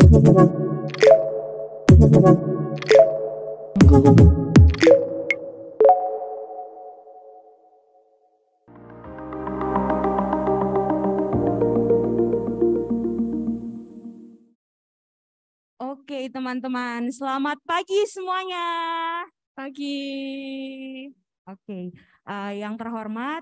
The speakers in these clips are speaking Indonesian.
Oke, teman-teman, selamat pagi semuanya. Pagi. Oke, yang terhormat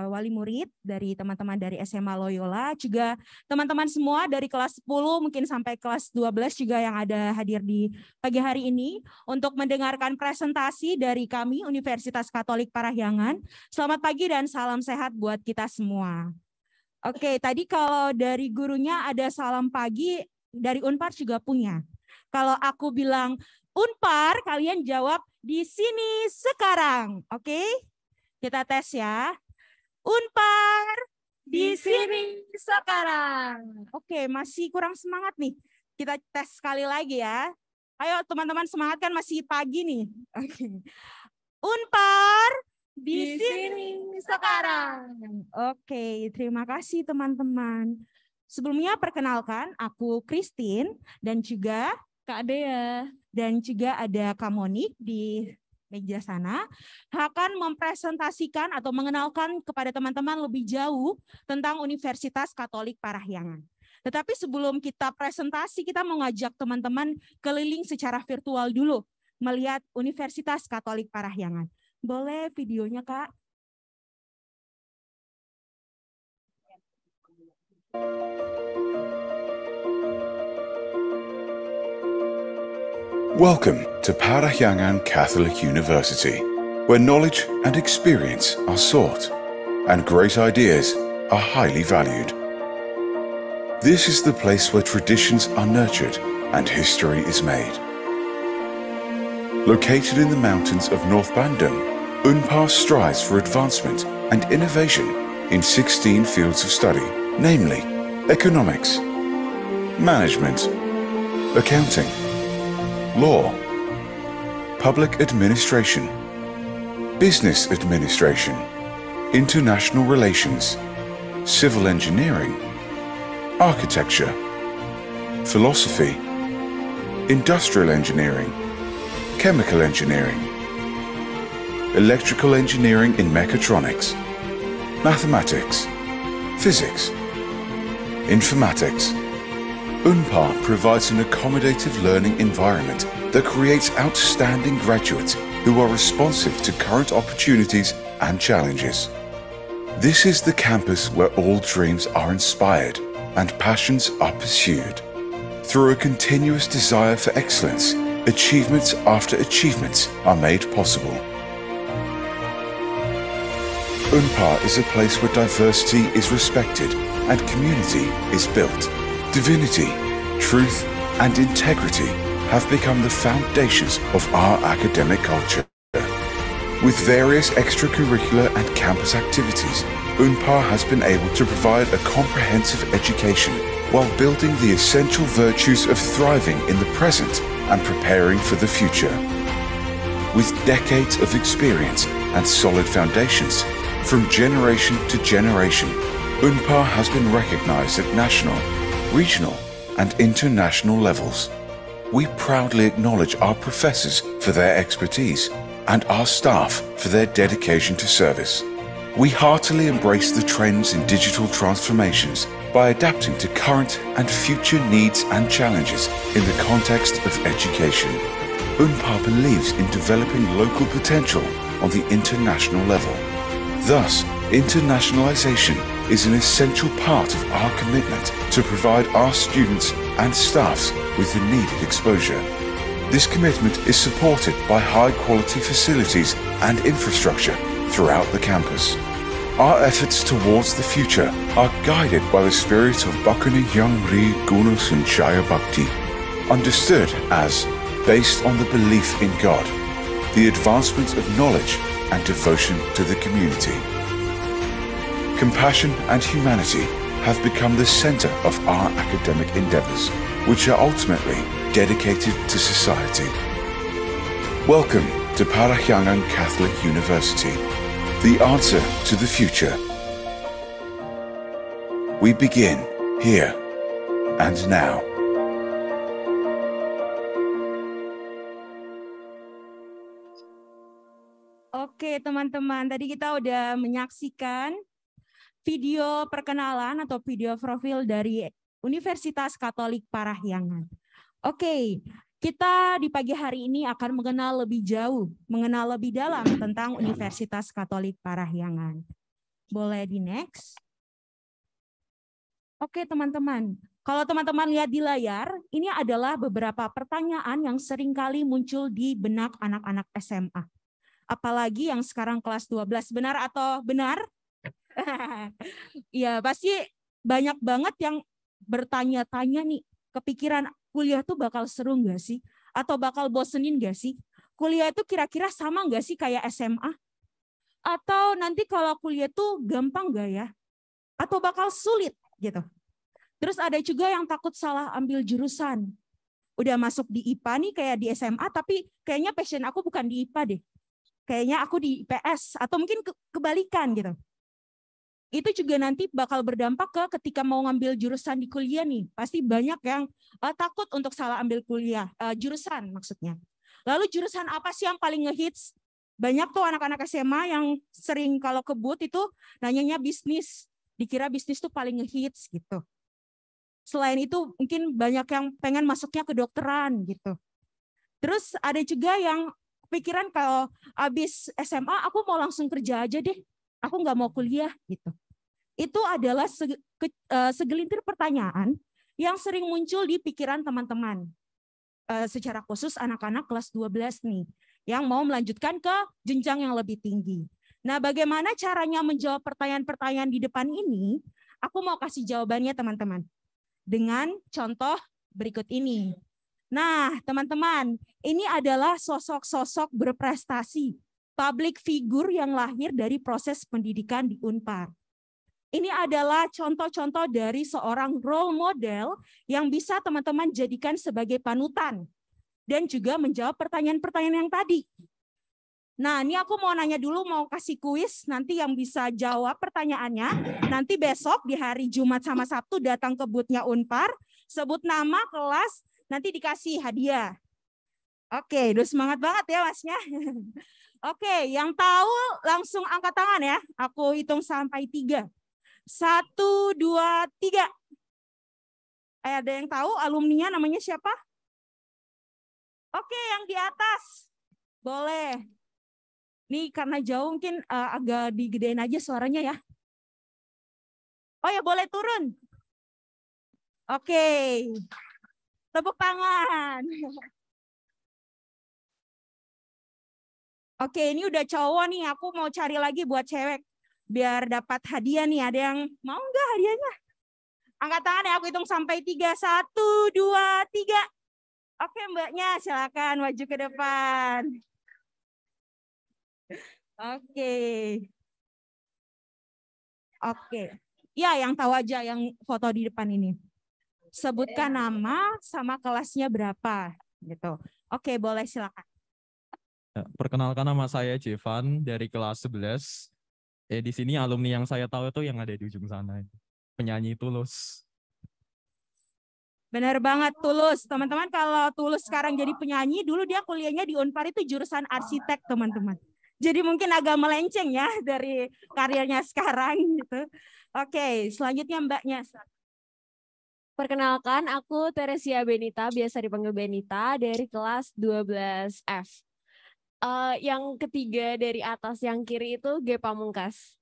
wali murid dari teman-teman dari SMA Loyola, juga teman-teman semua dari kelas 10 mungkin sampai kelas 12 juga yang ada hadir di pagi hari ini untuk mendengarkan presentasi dari kami Universitas Katolik Parahyangan. Selamat pagi dan salam sehat buat kita semua. Oke, tadi kalau dari gurunya ada salam pagi, dari Unpar juga punya. Kalau aku bilang Unpar, kalian jawab di sini sekarang. Oke? Kita tes ya. Unpar di sini sekarang. Oke, masih kurang semangat nih. Kita tes sekali lagi ya. Ayo teman-teman, semangat kan, masih pagi nih. Oke. Unpar di sini sekarang. Oke, terima kasih teman-teman. Sebelumnya perkenalkan, aku Christine dan juga Kak Dea. Dan juga ada Kak Monik di meja sana akan mempresentasikan atau mengenalkan kepada teman-teman lebih jauh tentang Universitas Katolik Parahyangan. Tetapi sebelum kita presentasi, kita mau ngajak teman-teman keliling secara virtual dulu melihat Universitas Katolik Parahyangan. Boleh videonya, Kak? Welcome to Parahyangan Catholic University, where knowledge and experience are sought, and great ideas are highly valued. This is the place where traditions are nurtured and history is made. Located in the mountains of North Bandung, Unpar strives for advancement and innovation in 16 fields of study, namely economics, management, accounting, law, public administration, business administration, international relations, civil engineering, architecture, philosophy, industrial engineering, chemical engineering, electrical engineering in mechatronics, mathematics, physics, informatics. Unpar provides an accommodative learning environment that creates outstanding graduates who are responsive to current opportunities and challenges. This is the campus where all dreams are inspired and passions are pursued. Through a continuous desire for excellence, achievements after achievements are made possible. Unpar is a place where diversity is respected and community is built. Divinity, truth, and integrity have become the foundations of our academic culture. With various extracurricular and campus activities, Unpar has been able to provide a comprehensive education while building the essential virtues of thriving in the present and preparing for the future. With decades of experience and solid foundations, from generation to generation, Unpar has been recognized at national, regional, and international levels. We proudly acknowledge our professors for their expertise and our staff for their dedication to service. We heartily embrace the trends in digital transformations by adapting to current and future needs and challenges in the context of education. Unpar believes in developing local potential on the international level. Thus, internationalization is an essential part of our commitment to provide our students and staffs with the needed exposure. This commitment is supported by high-quality facilities and infrastructure throughout the campus. Our efforts towards the future are guided by the spirit of Bhakti Ri Guna Sanchaya Bhakti, understood as based on the belief in God, the advancement of knowledge and devotion to the community. Compassion and humanity have become the center of our academic endeavors, which are ultimately dedicated to society. Welcome to Parahyangan Catholic University, the answer to the future. We begin here and now. Oke teman-teman, tadi kita udah menyaksikan video perkenalan atau video profil dari Universitas Katolik Parahyangan. Oke, kita di pagi hari ini akan mengenal lebih jauh, mengenal lebih dalam tentang Universitas Katolik Parahyangan. Boleh di next? Oke teman-teman, kalau teman-teman lihat di layar, ini adalah beberapa pertanyaan yang sering kali muncul di benak anak-anak SMA. Apalagi yang sekarang kelas 12, benar atau benar? Ya, pasti banyak banget yang bertanya-tanya nih, kepikiran kuliah tuh bakal seru nggak sih? Atau bakal bosenin nggak sih? Kuliah itu kira-kira sama nggak sih kayak SMA? Atau nanti kalau kuliah tuh gampang nggak ya? Atau bakal sulit gitu? Terus ada juga yang takut salah ambil jurusan. Udah masuk di IPA nih kayak di SMA, tapi kayaknya passion aku bukan di IPA deh. Kayaknya aku di IPS atau mungkin kebalikan gitu. Itu juga nanti bakal berdampak ke ketika mau ngambil jurusan di kuliah nih. Pasti banyak yang takut untuk salah ambil kuliah, jurusan maksudnya. Lalu jurusan apa sih yang paling ngehits? Banyak tuh anak-anak SMA yang sering kalau kebut itu nanyanya bisnis. Dikira bisnis tuh paling ngehits gitu. Selain itu mungkin banyak yang pengen masuknya ke kedokteran gitu. Terus ada juga yang pikiran kalau habis SMA aku mau langsung kerja aja deh, aku nggak mau kuliah gitu. Itu adalah segelintir pertanyaan yang sering muncul di pikiran teman-teman. Secara khusus anak-anak kelas 12 nih, yang mau melanjutkan ke jenjang yang lebih tinggi. Nah, bagaimana caranya menjawab pertanyaan-pertanyaan di depan ini? Aku mau kasih jawabannya teman-teman. Dengan contoh berikut ini. Nah, teman-teman, ini adalah sosok-sosok berprestasi, public figure yang lahir dari proses pendidikan di Unpar. Ini adalah contoh-contoh dari seorang role model yang bisa teman-teman jadikan sebagai panutan dan juga menjawab pertanyaan-pertanyaan yang tadi. Nah, ini aku mau nanya dulu, mau kasih kuis, nanti yang bisa jawab pertanyaannya, nanti besok di hari Jumat sama Sabtu datang ke booth-nya Unpar, sebut nama, kelas, nanti dikasih hadiah. Oke, udah semangat banget ya masnya. Oke, yang tahu langsung angkat tangan ya. Aku hitung sampai 3. 1, 2, 3. Ada yang tahu alumninya namanya siapa? Oke, yang di atas. Boleh. Nih karena jauh mungkin agak digedein aja suaranya ya. Oh ya, boleh turun. Oke. Tepuk tangan. Oke, ini udah cowok nih. Aku mau cari lagi buat cewek. Biar dapat hadiah nih. Ada yang mau nggak hadiahnya? Angkat tangan ya, aku hitung sampai 3. 1, 2, 3. Oke mbaknya, silakan maju ke depan. Oke. Oke. Ya, yang tahu aja yang foto di depan ini. Sebutkan nama sama kelasnya berapa gitu. Oke, boleh silakan. Perkenalkan, nama saya Jevan dari kelas 11. Di sini alumni yang saya tahu itu yang ada di ujung sana. Penyanyi Tulus. Benar banget, Tulus. Teman-teman, kalau Tulus sekarang jadi penyanyi, dulu dia kuliahnya di Unpar itu jurusan arsitek, teman-teman. Jadi mungkin agak melenceng ya dari karirnya sekarang gitu. Oke, selanjutnya mbaknya. Perkenalkan, aku Teresia Benita, biasa dipanggil Benita, dari kelas 12F. Yang ketiga dari atas yang kiri itu G Pamungkas.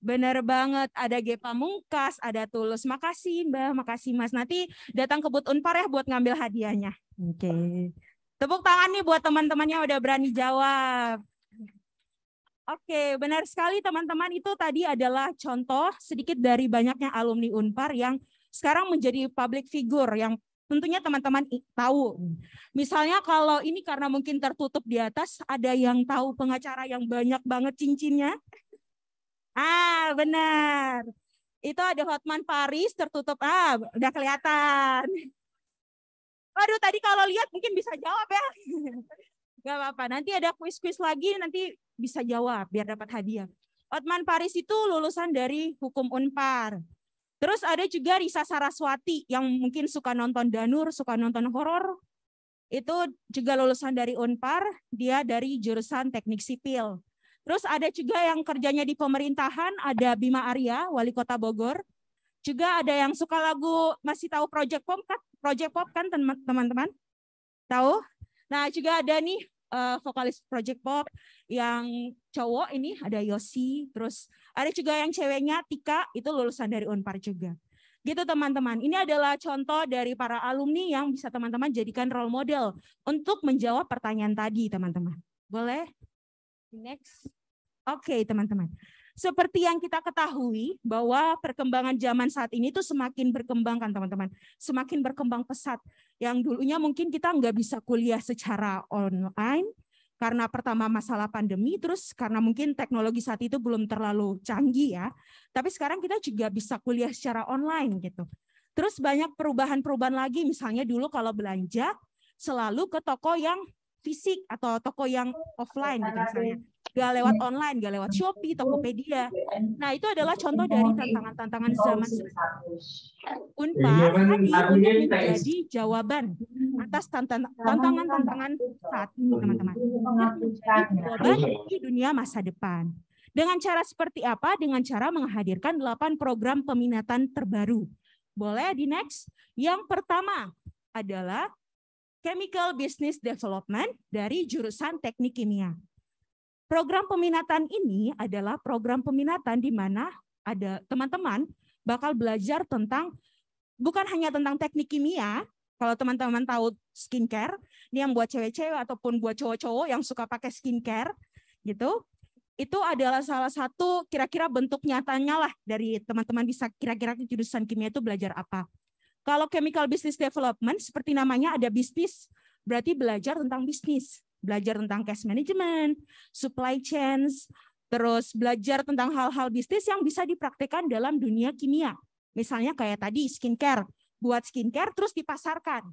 Benar banget, ada G Pamungkas, ada Tulus. Makasih Mbak, makasih Mas. Nanti datang ke booth Unpar ya buat ngambil hadiahnya. Oke. Tepuk tangan nih buat teman-temannya udah berani jawab. Oke, benar sekali teman-teman, itu tadi adalah contoh sedikit dari banyaknya alumni Unpar yang sekarang menjadi public figure yang tentunya teman-teman tahu. Misalnya kalau ini karena mungkin tertutup di atas, ada yang tahu pengacara yang banyak banget cincinnya? Ah, benar. Itu ada Hotman Paris tertutup. Ah, udah kelihatan. Waduh, tadi kalau lihat mungkin bisa jawab ya. Gak apa-apa, nanti ada kuis-kuis lagi, nanti bisa jawab biar dapat hadiah. Hotman Paris itu lulusan dari Hukum Unpar. Terus ada juga Risa Saraswati yang mungkin suka nonton Danur, suka nonton horor. itu juga lulusan dari Unpar, dia dari jurusan teknik sipil. Terus ada juga yang kerjanya di pemerintahan, ada Bima Arya, wali kota Bogor. Juga ada yang suka lagu, masih tahu Project Pop kan? Project Pop kan teman-teman? Tahu? Nah juga ada nih vokalis Project Pop yang cowok ini ada Yosi. Terus ada juga yang ceweknya Tika, itu lulusan dari Unpar juga. Gitu teman-teman, ini adalah contoh dari para alumni yang bisa teman-teman jadikan role model untuk menjawab pertanyaan tadi teman-teman. Boleh? Next. Oke teman-teman. Seperti yang kita ketahui bahwa perkembangan zaman saat ini tuh semakin berkembang kan teman-teman. Semakin berkembang pesat. Yang dulunya mungkin kita nggak bisa kuliah secara online, karena pertama masalah pandemi, terus karena mungkin teknologi saat itu belum terlalu canggih ya. Tapi sekarang kita juga bisa kuliah secara online gitu. Terus banyak perubahan-perubahan lagi, misalnya dulu kalau belanja selalu ke toko yang fisik atau toko yang offline gitu misalnya. Gak lewat online, gak lewat Shopee, Tokopedia. Nah itu adalah contoh dari tantangan-tantangan zaman sekarang. Unpar hadir untuk menjadi jawaban atas tantangan-tantangan saat ini teman-teman. Dan menjadi jawaban di dunia masa depan. Dengan cara seperti apa? Dengan cara menghadirkan 8 program peminatan terbaru. Boleh di next? Yang pertama adalah Chemical Business Development dari jurusan Teknik Kimia. Program peminatan ini adalah program peminatan di mana ada teman-teman bakal belajar tentang bukan hanya tentang teknik kimia. Kalau teman-teman tahu skincare, ini yang buat cewek-cewek ataupun buat cowok-cowok yang suka pakai skincare gitu. Itu adalah salah satu kira-kira bentuk nyatanya lah dari teman-teman bisa kira-kira jurusan kimia itu belajar apa. Kalau Chemical Business Development seperti namanya ada bisnis, berarti belajar tentang bisnis. Belajar tentang cash management, supply chains, terus belajar tentang hal-hal bisnis yang bisa dipraktikkan dalam dunia kimia. Misalnya kayak tadi skincare, buat skincare terus dipasarkan.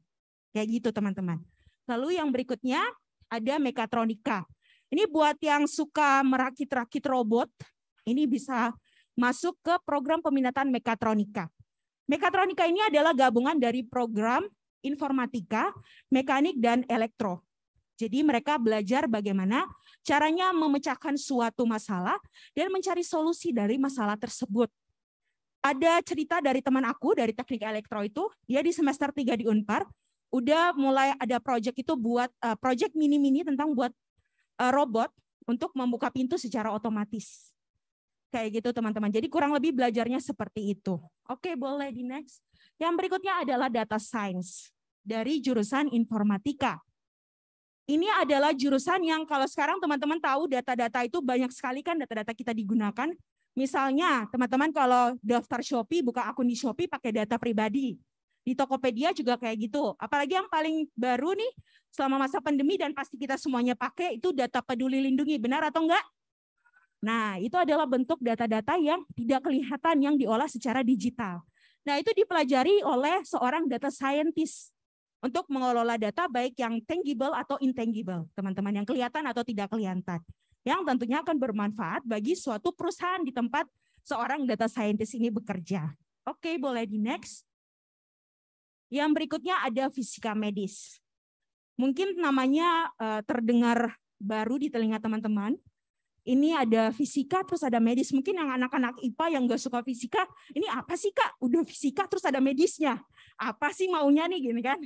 Kayak gitu teman-teman. Lalu yang berikutnya ada mekatronika. Ini buat yang suka merakit-rakit robot, ini bisa masuk ke program peminatan mekatronika. Mekatronika ini adalah gabungan dari program informatika, mekanik, dan elektro. Jadi mereka belajar bagaimana caranya memecahkan suatu masalah dan mencari solusi dari masalah tersebut. Ada cerita dari teman aku dari teknik elektro itu, dia di semester 3 di Unpar, udah mulai ada project itu buat project mini-mini tentang buat robot untuk membuka pintu secara otomatis. Kayak gitu teman-teman. Jadi kurang lebih belajarnya seperti itu. Oke, boleh di next. Yang berikutnya adalah data science dari jurusan informatika. Ini adalah jurusan yang kalau sekarang teman-teman tahu data-data itu banyak sekali kan data-data kita digunakan. Misalnya teman-teman kalau daftar Shopee, buka akun di Shopee pakai data pribadi. Di Tokopedia juga kayak gitu. Apalagi yang paling baru nih selama masa pandemi dan pasti kita semuanya pakai itu data peduli lindungi. Benar atau enggak? Nah itu adalah bentuk data-data yang tidak kelihatan yang diolah secara digital. Nah itu dipelajari oleh seorang data scientist. Untuk mengelola data baik yang tangible atau intangible, teman-teman, yang kelihatan atau tidak kelihatan, yang tentunya akan bermanfaat bagi suatu perusahaan di tempat seorang data scientist ini bekerja. Oke, boleh di next. Yang berikutnya ada fisika medis. Mungkin namanya terdengar baru di telinga teman-teman. Ini ada fisika terus ada medis. Mungkin yang anak-anak IPA yang nggak suka fisika, ini apa sih Kak? Udah fisika terus ada medisnya. Apa sih maunya nih gini kan?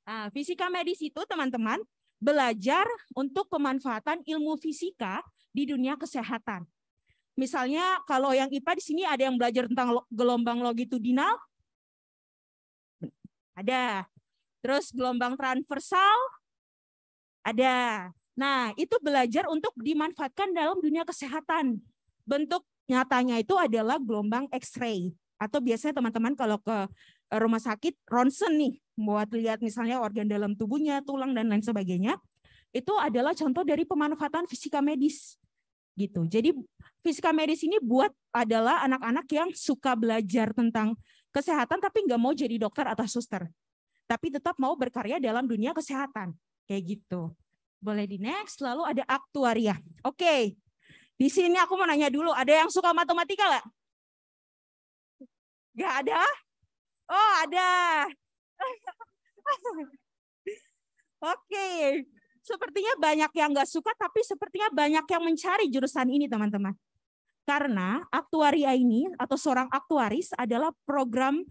Nah, fisika medis itu teman-teman belajar untuk pemanfaatan ilmu fisika di dunia kesehatan. Misalnya kalau yang IPA di sini ada yang belajar tentang gelombang longitudinal. Ada. Terus gelombang transversal. Ada. Nah, itu belajar untuk dimanfaatkan dalam dunia kesehatan. Bentuk nyatanya itu adalah gelombang X-ray. Atau biasanya teman-teman kalau ke rumah sakit, ronsen nih, buat lihat misalnya organ dalam tubuhnya, tulang, dan lain sebagainya. Itu adalah contoh dari pemanfaatan fisika medis. Gitu. Jadi fisika medis ini buat adalah anak-anak yang suka belajar tentang kesehatan, tapi nggak mau jadi dokter atau suster. Tapi tetap mau berkarya dalam dunia kesehatan. Kayak gitu. Boleh di next, lalu ada aktuaria. Oke, di sini aku mau nanya dulu, ada yang suka matematika nggak? Nggak ada? Oh ada. Oke, sepertinya banyak yang nggak suka, tapi sepertinya banyak yang mencari jurusan ini, teman-teman. Karena aktuaria ini atau seorang aktuaris adalah program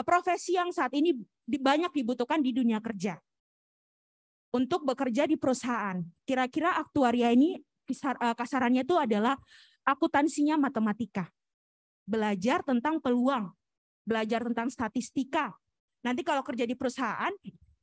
profesi yang saat ini banyak dibutuhkan di dunia kerja. Untuk bekerja di perusahaan. Kira-kira aktuaria ini kasarannya itu adalah akuntansinya matematika. Belajar tentang peluang, belajar tentang statistika. Nanti kalau kerja di perusahaan,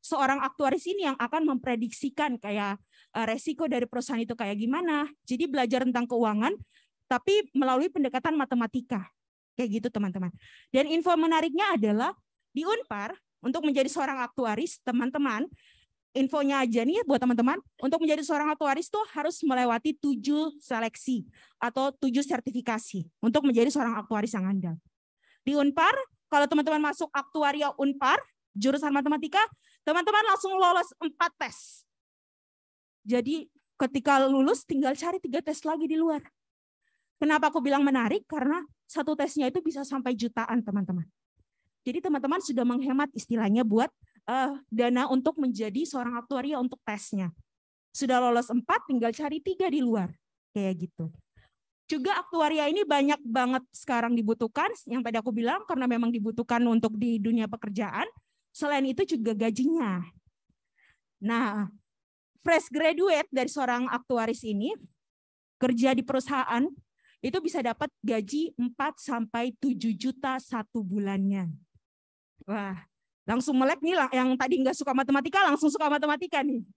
seorang aktuaris ini yang akan memprediksikan kayak resiko dari perusahaan itu kayak gimana. Jadi belajar tentang keuangan, tapi melalui pendekatan matematika. Kayak gitu teman-teman. Dan info menariknya adalah di Unpar, untuk menjadi seorang aktuaris, teman-teman, infonya aja nih buat teman-teman, untuk menjadi seorang aktuaris tuh harus melewati 7 seleksi atau 7 sertifikasi untuk menjadi seorang aktuaris yang andal. Di Unpar, kalau teman-teman masuk aktuaria Unpar, jurusan matematika, teman-teman langsung lolos 4 tes. Jadi ketika lulus tinggal cari 3 tes lagi di luar. Kenapa aku bilang menarik? Karena satu tesnya itu bisa sampai jutaan, teman-teman. Jadi teman-teman sudah menghemat istilahnya buat dana untuk menjadi seorang aktuaria untuk tesnya. Sudah lolos 4, tinggal cari 3 di luar. Kayak gitu. Juga aktuaria ini banyak banget sekarang dibutuhkan, yang tadi aku bilang karena memang dibutuhkan untuk di dunia pekerjaan. Selain itu juga gajinya. Nah, fresh graduate dari seorang aktuaris ini kerja di perusahaan itu bisa dapat gaji 4-7 juta 1 bulannya. Wah, langsung melek nih yang tadi nggak suka matematika langsung suka matematika nih.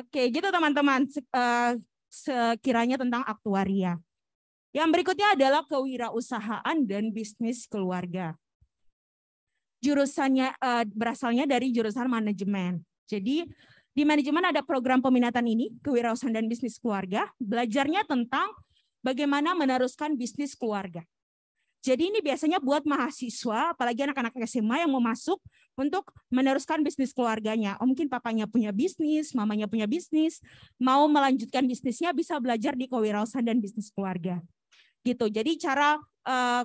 Oke, gitu teman-teman. Sekiranya tentang aktuaria. Yang berikutnya adalah kewirausahaan dan bisnis keluarga. Jurusannya berasalnya dari jurusan manajemen. Jadi di manajemen ada program peminatan ini, kewirausahaan dan bisnis keluarga. Belajarnya tentang bagaimana meneruskan bisnis keluarga. Jadi ini biasanya buat mahasiswa, apalagi anak-anak SMA yang mau masuk untuk meneruskan bisnis keluarganya. Oh, mungkin papanya punya bisnis, mamanya punya bisnis, mau melanjutkan bisnisnya bisa belajar di kewirausahaan dan bisnis keluarga. Gitu. Jadi cara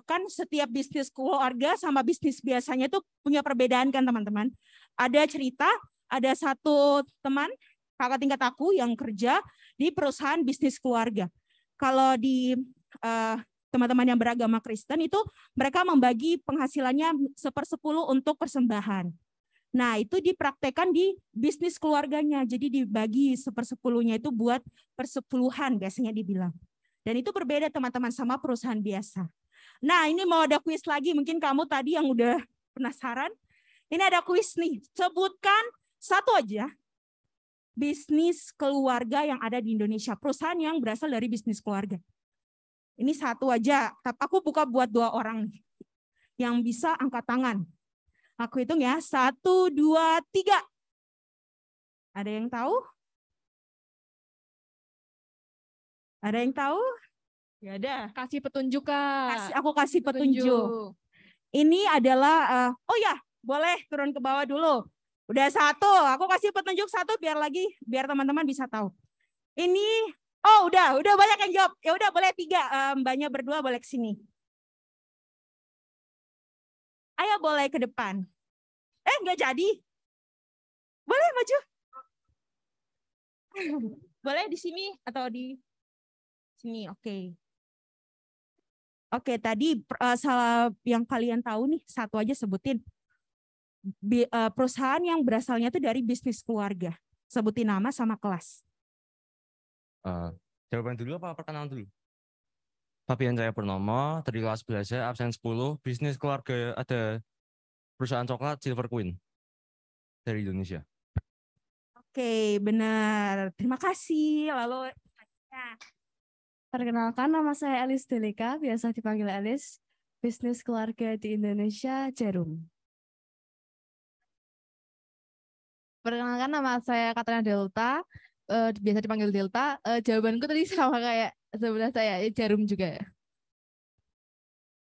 kan setiap bisnis keluarga sama bisnis biasanya itu punya perbedaan kan teman-teman. Ada cerita, ada satu teman kakak tingkat aku yang kerja di perusahaan bisnis keluarga. Kalau di teman-teman yang beragama Kristen itu mereka membagi penghasilannya 1/10 untuk persembahan. Nah itu dipraktekkan di bisnis keluarganya. Jadi dibagi 1/10-nya itu buat persepuluhan biasanya dibilang. Dan itu berbeda teman-teman sama perusahaan biasa. Nah ini mau ada kuis lagi. Mungkin kamu tadi yang udah penasaran. Ini ada kuis nih. Sebutkan satu aja bisnis keluarga yang ada di Indonesia. Perusahaan yang berasal dari bisnis keluarga. Ini satu aja. Tapi aku buka buat 2 orang nih. Yang bisa angkat tangan. Aku hitung ya. 1, 2, 3. Ada yang tahu? Ada yang tahu? Ya ada. Kasih petunjuk, Kak. Aku kasih petunjuk. Ini adalah, oh ya, boleh turun ke bawah dulu. Udah 1, aku kasih petunjuk 1 biar teman-teman bisa tahu. Ini, oh udah banyak yang jawab. Ya udah boleh 3, mbaknya berdua boleh ke sini. Ayo boleh ke depan. Nggak jadi. Boleh maju. Boleh di sini atau di sini, oke. Oke, tadi salah yang kalian tahu nih, satu aja sebutin. Perusahaan yang berasalnya itu dari bisnis keluarga. Sebutin nama sama kelas. Jawaban dulu apa perkenalan dulu? Fabian Cahaya Purnomo, dari kelas 11 absen 10, bisnis keluarga ada perusahaan coklat Silver Queen dari Indonesia. Oke, benar. Terima kasih. Lalu Perkenalkan, nama saya Elis Delika, biasa dipanggil Elis. Bisnis keluarga di Indonesia, Jarum. Perkenalkan, nama saya Katrina Delta, biasa dipanggil Delta. Jawabanku tadi sama kayak sebelah saya, Jarum juga.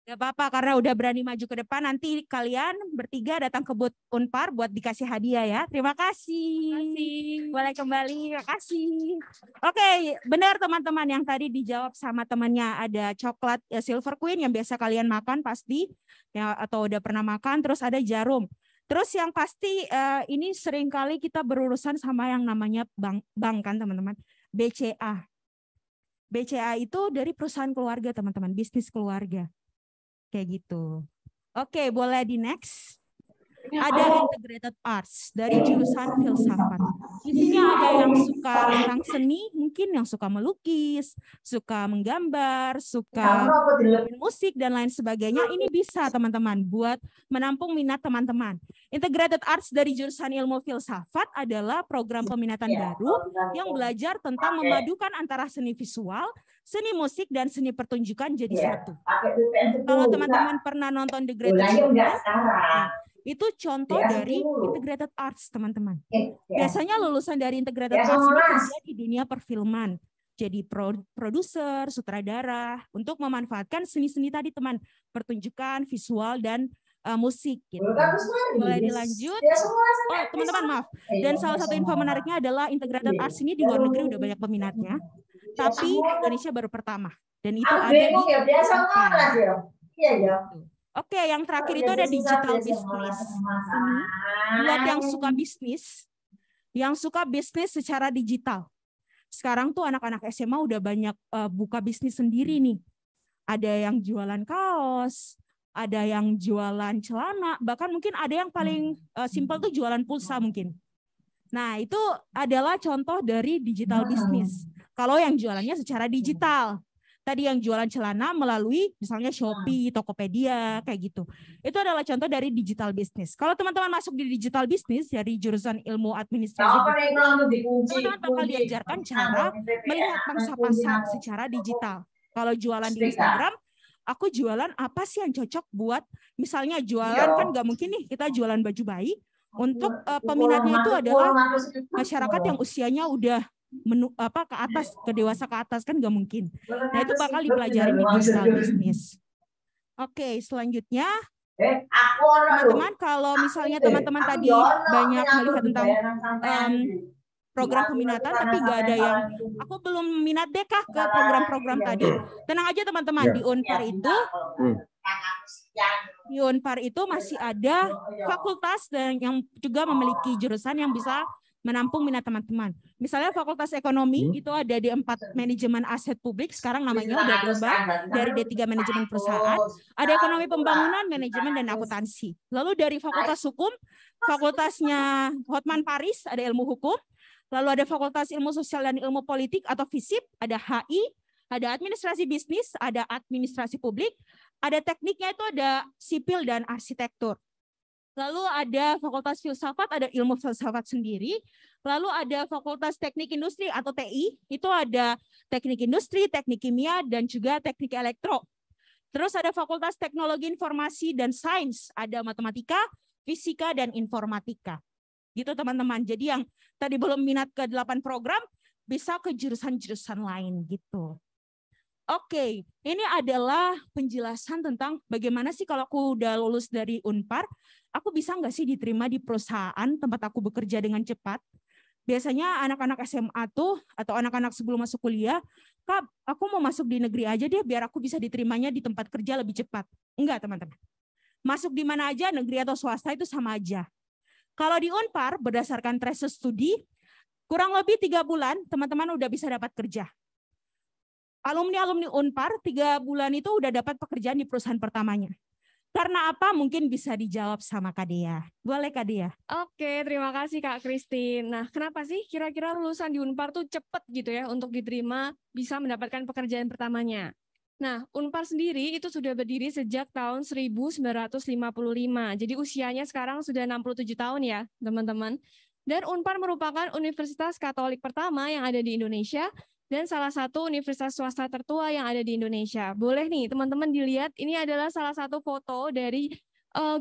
Gak apa-apa, karena udah berani maju ke depan, nanti kalian bertiga datang ke booth Unpar buat dikasih hadiah ya. Terima kasih. Boleh kembali, terima kasih. Oke, benar teman-teman yang tadi dijawab sama temannya, ada coklat Silver Queen yang biasa kalian makan pasti, ya, atau udah pernah makan, terus ada Jarum. Terus yang pasti ini seringkali kita berurusan sama yang namanya bank kan teman-teman. BCA. BCA itu dari perusahaan keluarga teman-teman, bisnis keluarga. Kayak gitu. Oke, boleh di next. Ada integrated arts dari jurusan filsafat. Di sini ada yang suka tentang seni, mungkin yang suka melukis, suka menggambar, suka main musik dan lain sebagainya. Ini bisa teman-teman buat menampung minat teman-teman. Integrated arts dari jurusan ilmu filsafat adalah program peminatan baru yang belajar tentang memadukan antara seni visual, seni musik dan seni pertunjukan jadi satu. Kalau teman-teman pernah nonton The Greatest Showman, itu contoh dari integrated arts, teman-teman. Biasanya lulusan dari integrated arts ini kerja di dunia perfilman. Jadi produser, sutradara, untuk memanfaatkan seni-seni tadi, teman. Pertunjukan, visual, dan musik. Gitu. Boleh dilanjut? Oh, teman-teman, maaf. Dan salah satu info menariknya adalah integrated arts ini di luar negeri udah banyak peminatnya. Tapi Indonesia baru pertama. Dan itu ada di Oke, yang terakhir itu ada digital business. Ini buat yang suka bisnis secara digital. Sekarang tuh anak-anak SMA udah banyak buka bisnis sendiri nih. Ada yang jualan kaos, ada yang jualan celana, bahkan mungkin ada yang paling simpel tuh jualan pulsa mungkin. Nah, itu adalah contoh dari digital business. Kalau yang jualannya secara digital. Tadi yang jualan celana melalui misalnya Shopee, Tokopedia, kayak gitu. Itu adalah contoh dari digital business. Kalau teman-teman masuk di digital business dari jurusan ilmu administrasi, teman-teman bakal diajarkan cara melihat pangsa pasar secara digital. Kalau jualan di Instagram, aku jualan apa sih yang cocok buat, misalnya jualan kan nggak mungkin nih kita jualan baju bayi. Untuk peminatnya itu adalah masyarakat yang usianya udah ke atas, ke dewasa ke atas kan nggak mungkin. Nah itu bakal dipelajari di digital business. Oke, selanjutnya teman-teman, kalau misalnya teman-teman tadi banyak melihat tentang program peminatan tapi nggak ada yang aku belum minat deh kah ke program-program tadi, tenang aja teman-teman, di Unpar itu masih ada fakultas dan yang juga memiliki jurusan yang bisa menampung minat teman-teman. Misalnya Fakultas Ekonomi itu ada di 4 manajemen aset publik, sekarang namanya udah berubah dari D3 manajemen perusahaan. Ada Ekonomi Pembangunan, Manajemen, dan Akuntansi. Lalu dari Fakultas Hukum, fakultasnya Hotman Paris, ada ilmu hukum. Lalu ada Fakultas Ilmu Sosial dan Ilmu Politik atau FISIP, ada HI, ada Administrasi Bisnis, ada Administrasi Publik, ada tekniknya itu ada sipil dan arsitektur. Lalu ada Fakultas Filsafat, ada ilmu filsafat sendiri. Lalu ada Fakultas Teknik Industri atau TI, itu ada teknik industri, teknik kimia, dan juga teknik elektro. Terus ada Fakultas Teknologi Informasi dan Sains, ada matematika, fisika, dan informatika. Gitu teman-teman. Jadi yang tadi belum minat ke 8 program, bisa ke jurusan-jurusan lain gitu. Oke, ini adalah penjelasan tentang bagaimana sih kalau aku udah lulus dari Unpar, aku bisa nggak sih diterima di perusahaan tempat aku bekerja dengan cepat? Biasanya anak-anak SMA tuh atau anak-anak sebelum masuk kuliah, Kak, aku mau masuk di negeri aja deh biar aku bisa diterimanya di tempat kerja lebih cepat. Enggak, teman-teman. Masuk di mana aja, negeri atau swasta itu sama aja. Kalau di Unpar, berdasarkan traces studi, kurang lebih 3 bulan teman-teman udah bisa dapat kerja. Alumni-alumni Unpar 3 bulan itu udah dapat pekerjaan di perusahaan pertamanya. Karena apa? Mungkin bisa dijawab sama Kak Dea. Boleh Kak Dea? Oke, terima kasih Kak Christine. Nah, kenapa sih kira-kira lulusan di Unpar tuh cepet gitu ya untuk diterima bisa mendapatkan pekerjaan pertamanya? Nah, Unpar sendiri itu sudah berdiri sejak tahun 1955. Jadi usianya sekarang sudah 67 tahun ya, teman-teman. Dan Unpar merupakan universitas Katolik pertama yang ada di Indonesia dan salah satu universitas swasta tertua yang ada di Indonesia. Boleh nih teman-teman dilihat, ini adalah salah satu foto dari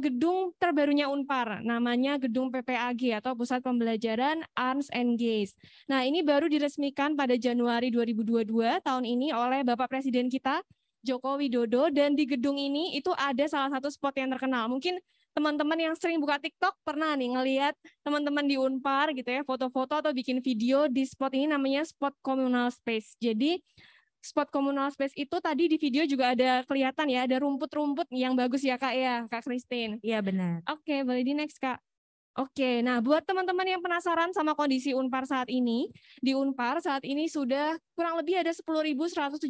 gedung terbarunya Unpar, namanya Gedung PPAG atau Pusat Pembelajaran Arts and Gaze. Nah, ini baru diresmikan pada Januari 2022 tahun ini oleh Bapak Presiden kita, Joko Widodo, dan di gedung ini itu ada salah satu spot yang terkenal. Mungkin teman-teman yang sering buka TikTok pernah nih ngelihat teman-teman di Unpar gitu ya, foto-foto atau bikin video di spot ini, namanya spot communal space. Jadi spot communal space itu tadi di video juga ada kelihatan ya, ada rumput-rumput yang bagus ya Kak ya, Kak Christine. Iya benar. Oke, boleh di next Kak. Oke, nah buat teman-teman yang penasaran sama kondisi Unpar saat ini, di Unpar saat ini sudah kurang lebih ada 10.177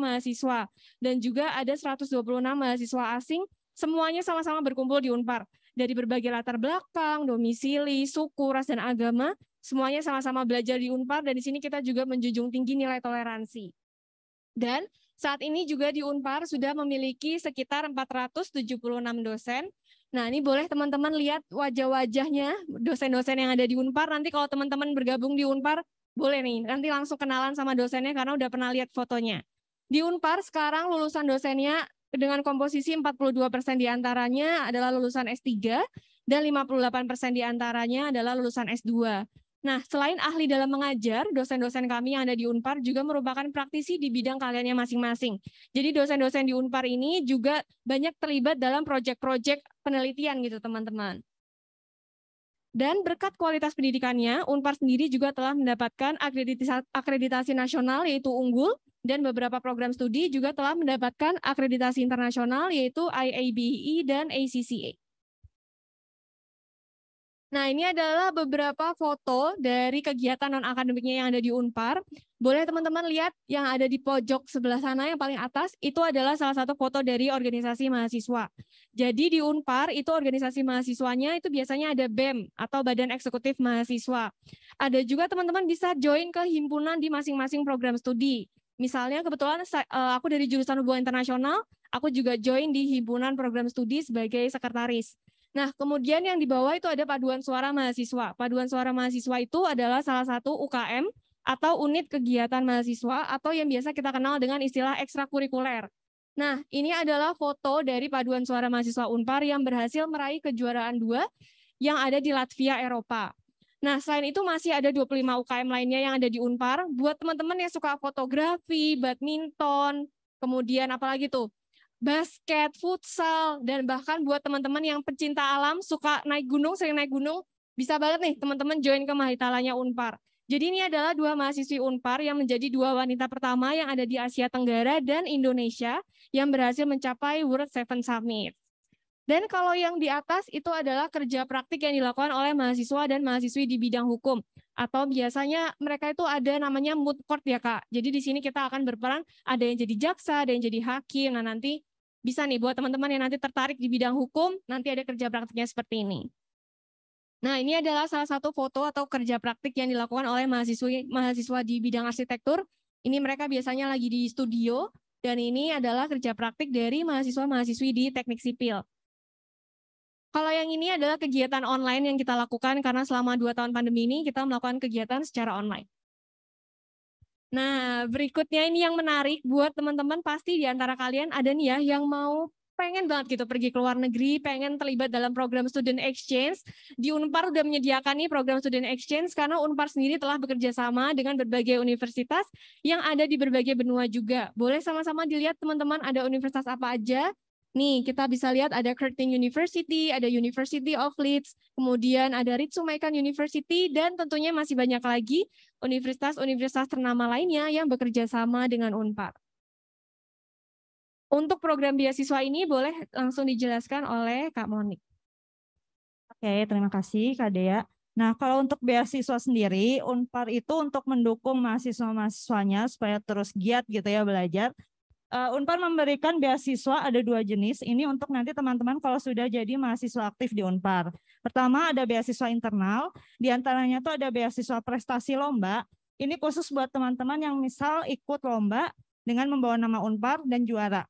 mahasiswa dan juga ada 126 mahasiswa asing, semuanya sama-sama berkumpul di Unpar. Dari berbagai latar belakang, domisili, suku, ras, dan agama, semuanya sama-sama belajar di Unpar dan di sini kita juga menjunjung tinggi nilai toleransi. Dan saat ini juga di Unpar sudah memiliki sekitar 476 dosen. Nah, ini boleh teman-teman lihat wajah-wajahnya dosen-dosen yang ada di Unpar. Nanti kalau teman-teman bergabung di Unpar, boleh nih, nanti langsung kenalan sama dosennya karena udah pernah lihat fotonya. Di Unpar sekarang lulusan dosennya dengan komposisi 42% diantaranya adalah lulusan S3 dan 58% diantaranya adalah lulusan S2. Nah, selain ahli dalam mengajar, dosen-dosen kami yang ada di Unpar juga merupakan praktisi di bidang keahliannya masing-masing. Jadi dosen-dosen di Unpar ini juga banyak terlibat dalam proyek-proyek penelitian gitu, teman-teman. Dan berkat kualitas pendidikannya, Unpar sendiri juga telah mendapatkan akreditasi nasional yaitu unggul, dan beberapa program studi juga telah mendapatkan akreditasi internasional yaitu IABE dan ACCA. Nah, ini adalah beberapa foto dari kegiatan non-akademiknya yang ada di Unpar. Boleh teman-teman lihat yang ada di pojok sebelah sana yang paling atas, itu adalah salah satu foto dari organisasi mahasiswa. Jadi di Unpar itu organisasi mahasiswanya itu biasanya ada BEM atau Badan Eksekutif Mahasiswa. Ada juga teman-teman bisa join ke himpunan di masing-masing program studi. Misalnya kebetulan aku dari jurusan Hubungan Internasional, aku juga join di himpunan program studi sebagai sekretaris. Nah, kemudian yang di bawah itu ada paduan suara mahasiswa. Paduan suara mahasiswa itu adalah salah satu UKM atau unit kegiatan mahasiswa atau yang biasa kita kenal dengan istilah ekstrakurikuler. Nah, ini adalah foto dari paduan suara mahasiswa Unpar yang berhasil meraih kejuaraan 2 yang ada di Latvia, Eropa. Nah, selain itu masih ada 25 UKM lainnya yang ada di Unpar. Buat teman-teman yang suka fotografi, badminton, kemudian apalagi tuh? Basket, futsal, dan bahkan buat teman-teman yang pecinta alam, suka naik gunung, sering naik gunung, bisa banget nih teman-teman join ke Mahitalanya Unpar. Jadi ini adalah 2 mahasiswi Unpar yang menjadi 2 wanita pertama yang ada di Asia Tenggara dan Indonesia yang berhasil mencapai World Seven Summit. Dan kalau yang di atas itu adalah kerja praktik yang dilakukan oleh mahasiswa dan mahasiswi di bidang hukum. Atau biasanya mereka itu ada namanya moot court ya Kak. Jadi di sini kita akan berperan, ada yang jadi jaksa, ada yang jadi hakim. Nah nanti bisa nih buat teman-teman yang nanti tertarik di bidang hukum, nanti ada kerja praktiknya seperti ini. Nah, ini adalah salah satu foto atau kerja praktik yang dilakukan oleh mahasiswa di bidang arsitektur. Ini mereka biasanya lagi di studio, dan ini adalah kerja praktik dari mahasiswa-mahasiswi di teknik sipil. Kalau yang ini adalah kegiatan online yang kita lakukan karena selama 2 tahun pandemi ini kita melakukan kegiatan secara online. Nah, berikutnya ini yang menarik buat teman-teman, pasti di antara kalian ada nih ya yang mau pengen banget gitu pergi ke luar negeri, pengen terlibat dalam program student exchange. Di Unpar udah menyediakan nih program student exchange karena Unpar sendiri telah bekerja sama dengan berbagai universitas yang ada di berbagai benua juga. Boleh sama-sama dilihat teman-teman ada universitas apa aja. Nih, kita bisa lihat ada Curtin University, ada University of Leeds, kemudian ada Ritsumeikan University, dan tentunya masih banyak lagi universitas-universitas ternama lainnya yang bekerja sama dengan Unpar. Untuk program beasiswa ini boleh langsung dijelaskan oleh Kak Monik. Oke, terima kasih Kak Dea. Nah, kalau untuk beasiswa sendiri, Unpar itu untuk mendukung mahasiswa-mahasiswanya supaya terus giat gitu ya belajar. Unpar memberikan beasiswa ada 2 jenis. Ini untuk nanti teman-teman kalau sudah jadi mahasiswa aktif di Unpar. Pertama ada beasiswa internal, diantaranya tuh ada beasiswa prestasi lomba. Ini khusus buat teman-teman yang misal ikut lomba dengan membawa nama Unpar dan juara.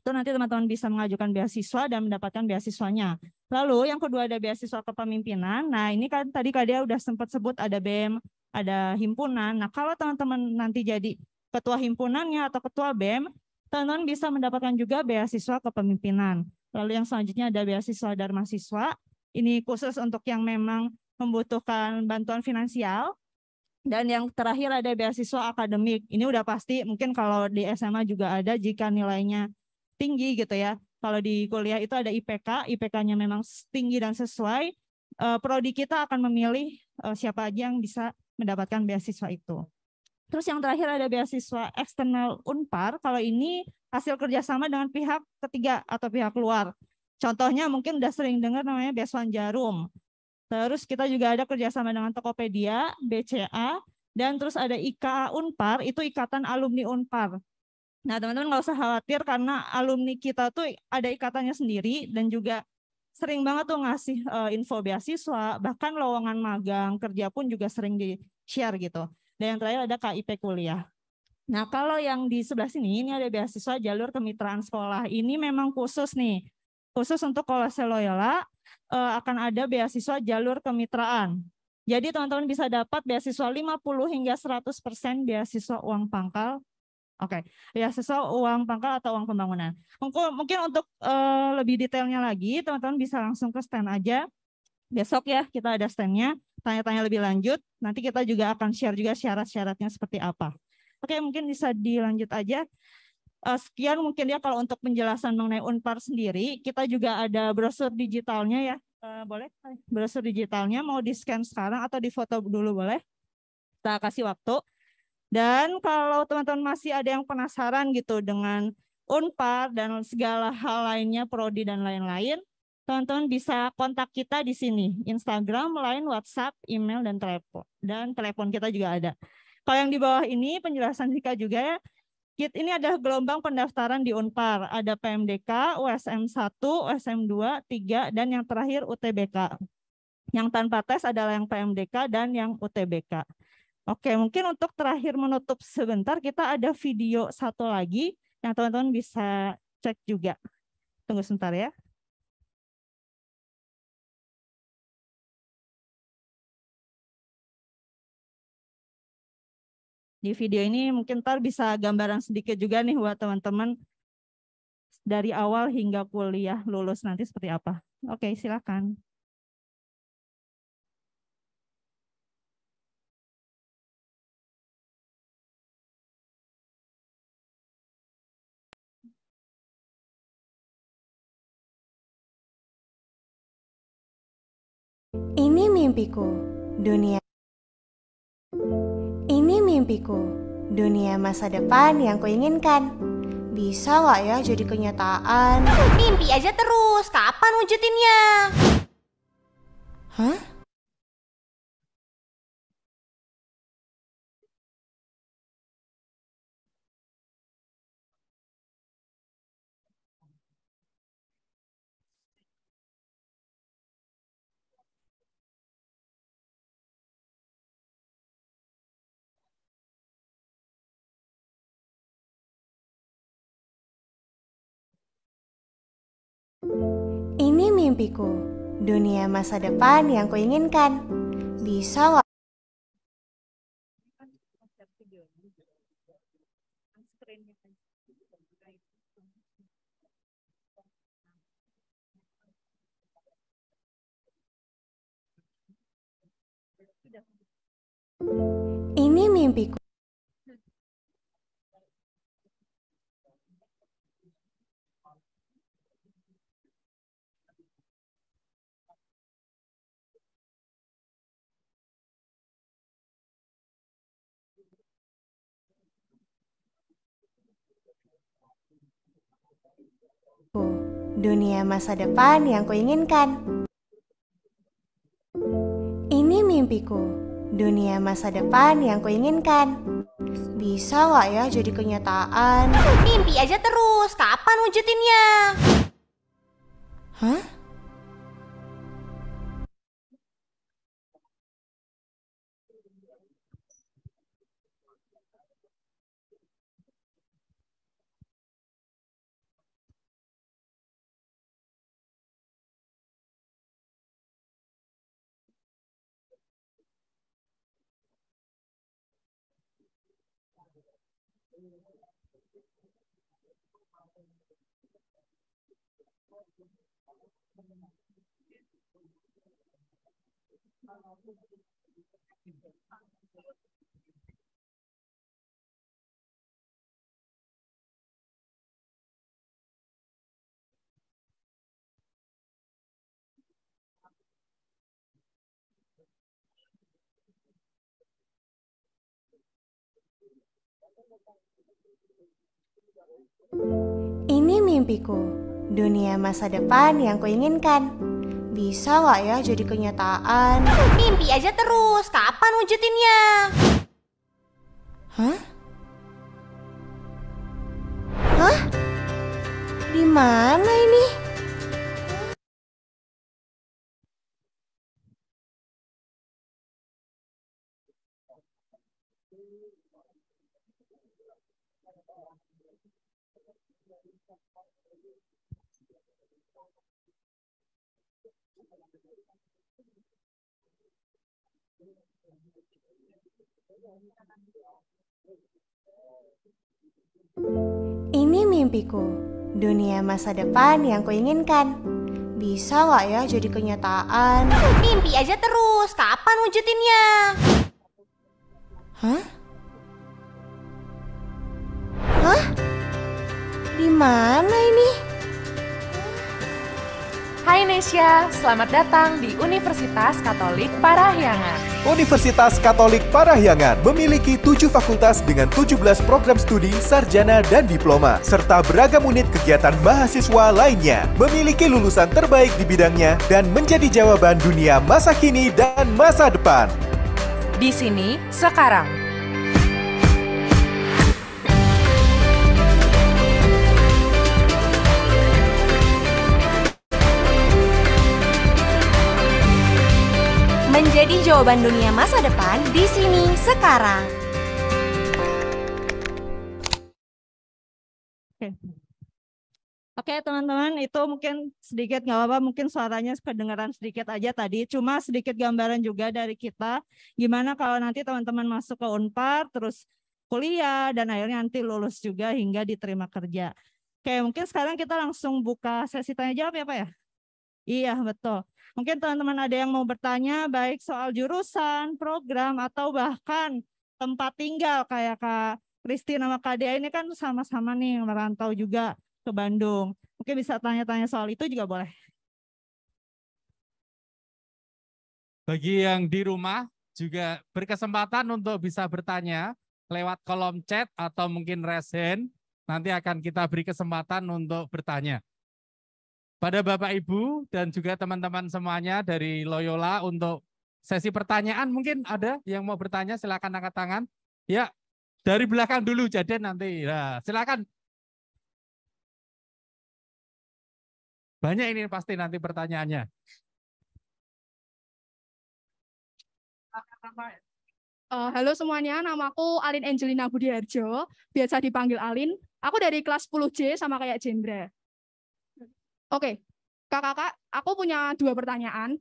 Itu nanti teman-teman bisa mengajukan beasiswa dan mendapatkan beasiswanya. Lalu yang kedua ada beasiswa kepemimpinan. Nah ini kan tadi Kak Dea udah sempat sebut ada BEM, ada himpunan. Nah kalau teman-teman nanti jadi ketua himpunannya atau ketua BEM, teman-teman bisa mendapatkan juga beasiswa kepemimpinan. Lalu yang selanjutnya ada beasiswa Dharma Siswa. Ini khusus untuk yang memang membutuhkan bantuan finansial. Dan yang terakhir ada beasiswa akademik. Ini udah pasti mungkin kalau di SMA juga ada jika nilainya tinggi gitu ya. Kalau di kuliah itu ada IPK, IPK-nya memang tinggi dan sesuai. Prodi kita akan memilih siapa aja yang bisa mendapatkan beasiswa itu. Terus yang terakhir ada beasiswa eksternal Unpar. Kalau ini hasil kerjasama dengan pihak ketiga atau pihak luar. Contohnya mungkin udah sering dengar namanya Beasiswa Jarum. Terus kita juga ada kerjasama dengan Tokopedia, BCA, dan terus ada IKA Unpar, itu Ikatan Alumni Unpar. Nah teman-teman nggak usah khawatir karena alumni kita tuh ada ikatannya sendiri dan juga sering banget tuh ngasih info beasiswa, bahkan lowongan magang kerja pun juga sering di-share gitu. Dan yang terakhir ada KIP kuliah. Nah kalau yang di sebelah sini ini ada beasiswa jalur kemitraan sekolah. Ini memang khusus nih, khusus untuk Kolase Loyola akan ada beasiswa jalur kemitraan. Jadi teman-teman bisa dapat beasiswa 50 hingga 100% beasiswa uang pangkal. Oke, beasiswa uang pangkal atau uang pembangunan. Mungkin untuk lebih detailnya lagi, teman-teman bisa langsung ke stand aja. Besok ya kita ada standnya, tanya-tanya lebih lanjut. Nanti kita juga akan share juga syarat-syaratnya seperti apa. Oke, mungkin bisa dilanjut aja. Sekian mungkin ya kalau untuk penjelasan mengenai Unpar sendiri. Kita juga ada brosur digitalnya ya. Boleh? Brosur digitalnya mau di-scan sekarang atau di-foto dulu boleh? Kita kasih waktu. Dan kalau teman-teman masih ada yang penasaran gitu dengan Unpar dan segala hal lainnya, prodi dan lain-lain, teman-teman bisa kontak kita di sini, Instagram, Line, WhatsApp, email, dan telepon. Dan telepon kita juga ada. Kalau yang di bawah ini penjelasan Zika juga ya, ini adalah gelombang pendaftaran di Unpar. Ada PMDK, USM 1, USM 2, 3, dan yang terakhir UTBK. Yang tanpa tes adalah yang PMDK dan yang UTBK. Oke, mungkin untuk terakhir menutup sebentar, kita ada video satu lagi yang teman-teman bisa cek juga. Tunggu sebentar ya. Di video ini mungkin ntar bisa gambaran sedikit juga nih buat teman-teman dari awal hingga kuliah lulus nanti seperti apa. Oke, silakan. Ini mimpiku, dunia. Ini mimpiku, dunia masa depan yang kuinginkan. Bisa nggak ya jadi kenyataan? Mimpi aja terus, kapan wujudinnya? Hah? Ini mimpiku, dunia masa depan yang kuinginkan. Bisa nggak? Ini mimpiku. Dunia masa depan yang kuinginkan. Ini mimpiku, dunia masa depan yang kuinginkan. Bisa nggak ya jadi kenyataan? Mimpi aja terus, kapan wujudinnya? Hah? Ini mimpiku, dunia masa depan yang kuinginkan. Bisa nggak ya jadi kenyataan? Mimpi aja terus, kapan wujudinnya? Hah? Hah? Di mana ini? Ini mimpiku, dunia masa depan yang kuinginkan. Bisa nggak ya jadi kenyataan? Mimpi aja terus, kapan wujudinnya? Hah? Hah? Di mana ini? Hai Nesya, selamat datang di Universitas Katolik Parahyangan. Universitas Katolik Parahyangan memiliki 7 fakultas dengan 17 program studi, sarjana, dan diploma, serta beragam unit kegiatan mahasiswa lainnya. Memiliki lulusan terbaik di bidangnya dan menjadi jawaban dunia masa kini dan masa depan. Di sini, sekarang. Menjadi jawaban dunia masa depan di sini sekarang. Oke teman-teman, itu mungkin sedikit nggak apa-apa, mungkin suaranya kedengaran sedikit aja tadi, cuma sedikit gambaran juga dari kita, gimana kalau nanti teman-teman masuk ke Unpar, terus kuliah, dan akhirnya nanti lulus juga hingga diterima kerja. Oke, mungkin sekarang kita langsung buka sesi tanya jawab ya Pak ya? Iya betul. Mungkin teman-teman ada yang mau bertanya, baik soal jurusan, program, atau bahkan tempat tinggal, kayak Kak Christine sama Kak Dea ini kan sama-sama nih merantau juga ke Bandung. Mungkin bisa tanya-tanya soal itu juga boleh. Bagi yang di rumah juga berkesempatan untuk bisa bertanya lewat kolom chat atau mungkin raise hand. Nanti akan kita beri kesempatan untuk bertanya. Pada Bapak Ibu dan juga teman-teman semuanya dari Loyola untuk sesi pertanyaan, mungkin ada yang mau bertanya, silakan angkat tangan. Ya, dari belakang dulu jadi nanti. Nah, silakan. Banyak ini pasti nanti pertanyaannya. Halo semuanya, namaku Alin Angelina Budiharjo, biasa dipanggil Alin. Aku dari kelas 10C sama kayak Jendra. Oke, kakak-kakak, aku punya 2 pertanyaan.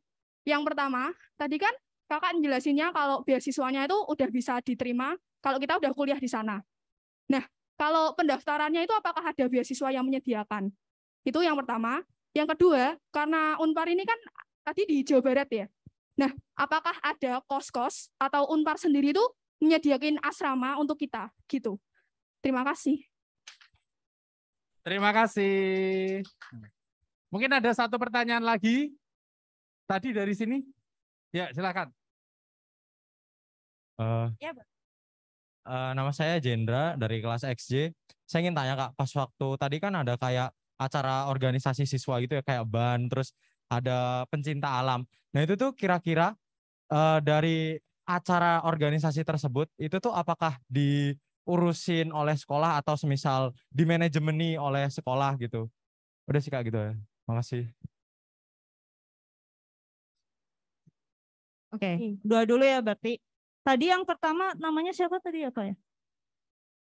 Yang pertama, tadi kan kakak menjelasinnya kalau beasiswanya itu udah bisa diterima kalau kita udah kuliah di sana. Nah, kalau pendaftarannya itu apakah ada beasiswa yang menyediakan? Itu yang pertama. Yang kedua, karena Unpar ini kan tadi di Jawa Barat ya. Nah, apakah ada kos-kos atau Unpar sendiri itu menyediakan asrama untuk kita gitu? Terima kasih. Terima kasih. Mungkin ada satu pertanyaan lagi. Tadi dari sini. Ya, silakan. Nama saya Jendra dari kelas XJ. Saya ingin tanya Kak, pas waktu tadi kan ada kayak acara organisasi siswa gitu ya, kayak BAN, terus ada pencinta alam. Nah itu tuh kira-kira dari acara organisasi tersebut, itu tuh apakah diurusin oleh sekolah atau semisal dimanajemeni oleh sekolah gitu? Udah sih Kak gitu ya. Makasih. Oke, dua dulu ya berarti. Tadi yang pertama namanya siapa tadi ya Kak ya?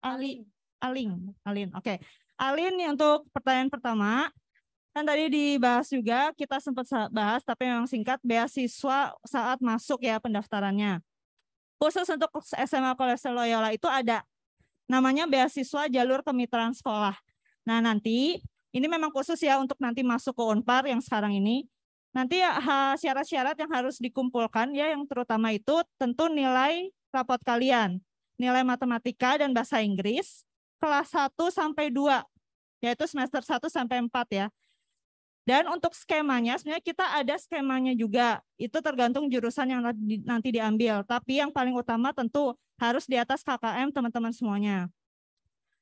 Alin. Oke. Alin, untuk pertanyaan pertama, kan tadi dibahas juga, kita sempat bahas, tapi memang singkat, beasiswa saat masuk ya pendaftarannya. Khusus untuk SMA Kolese Loyola itu ada namanya beasiswa jalur kemitraan sekolah. Nah nanti, ini memang khusus ya untuk nanti masuk ke Unpar yang sekarang ini. Nanti syarat-syarat yang harus dikumpulkan ya, yang terutama itu tentu nilai rapot kalian, nilai matematika dan bahasa Inggris, kelas 1 sampai 2, yaitu semester 1 sampai 4 ya. Dan untuk skemanya, sebenarnya kita ada skemanya juga, itu tergantung jurusan yang nanti diambil. Tapi yang paling utama tentu harus di atas KKM teman-teman semuanya.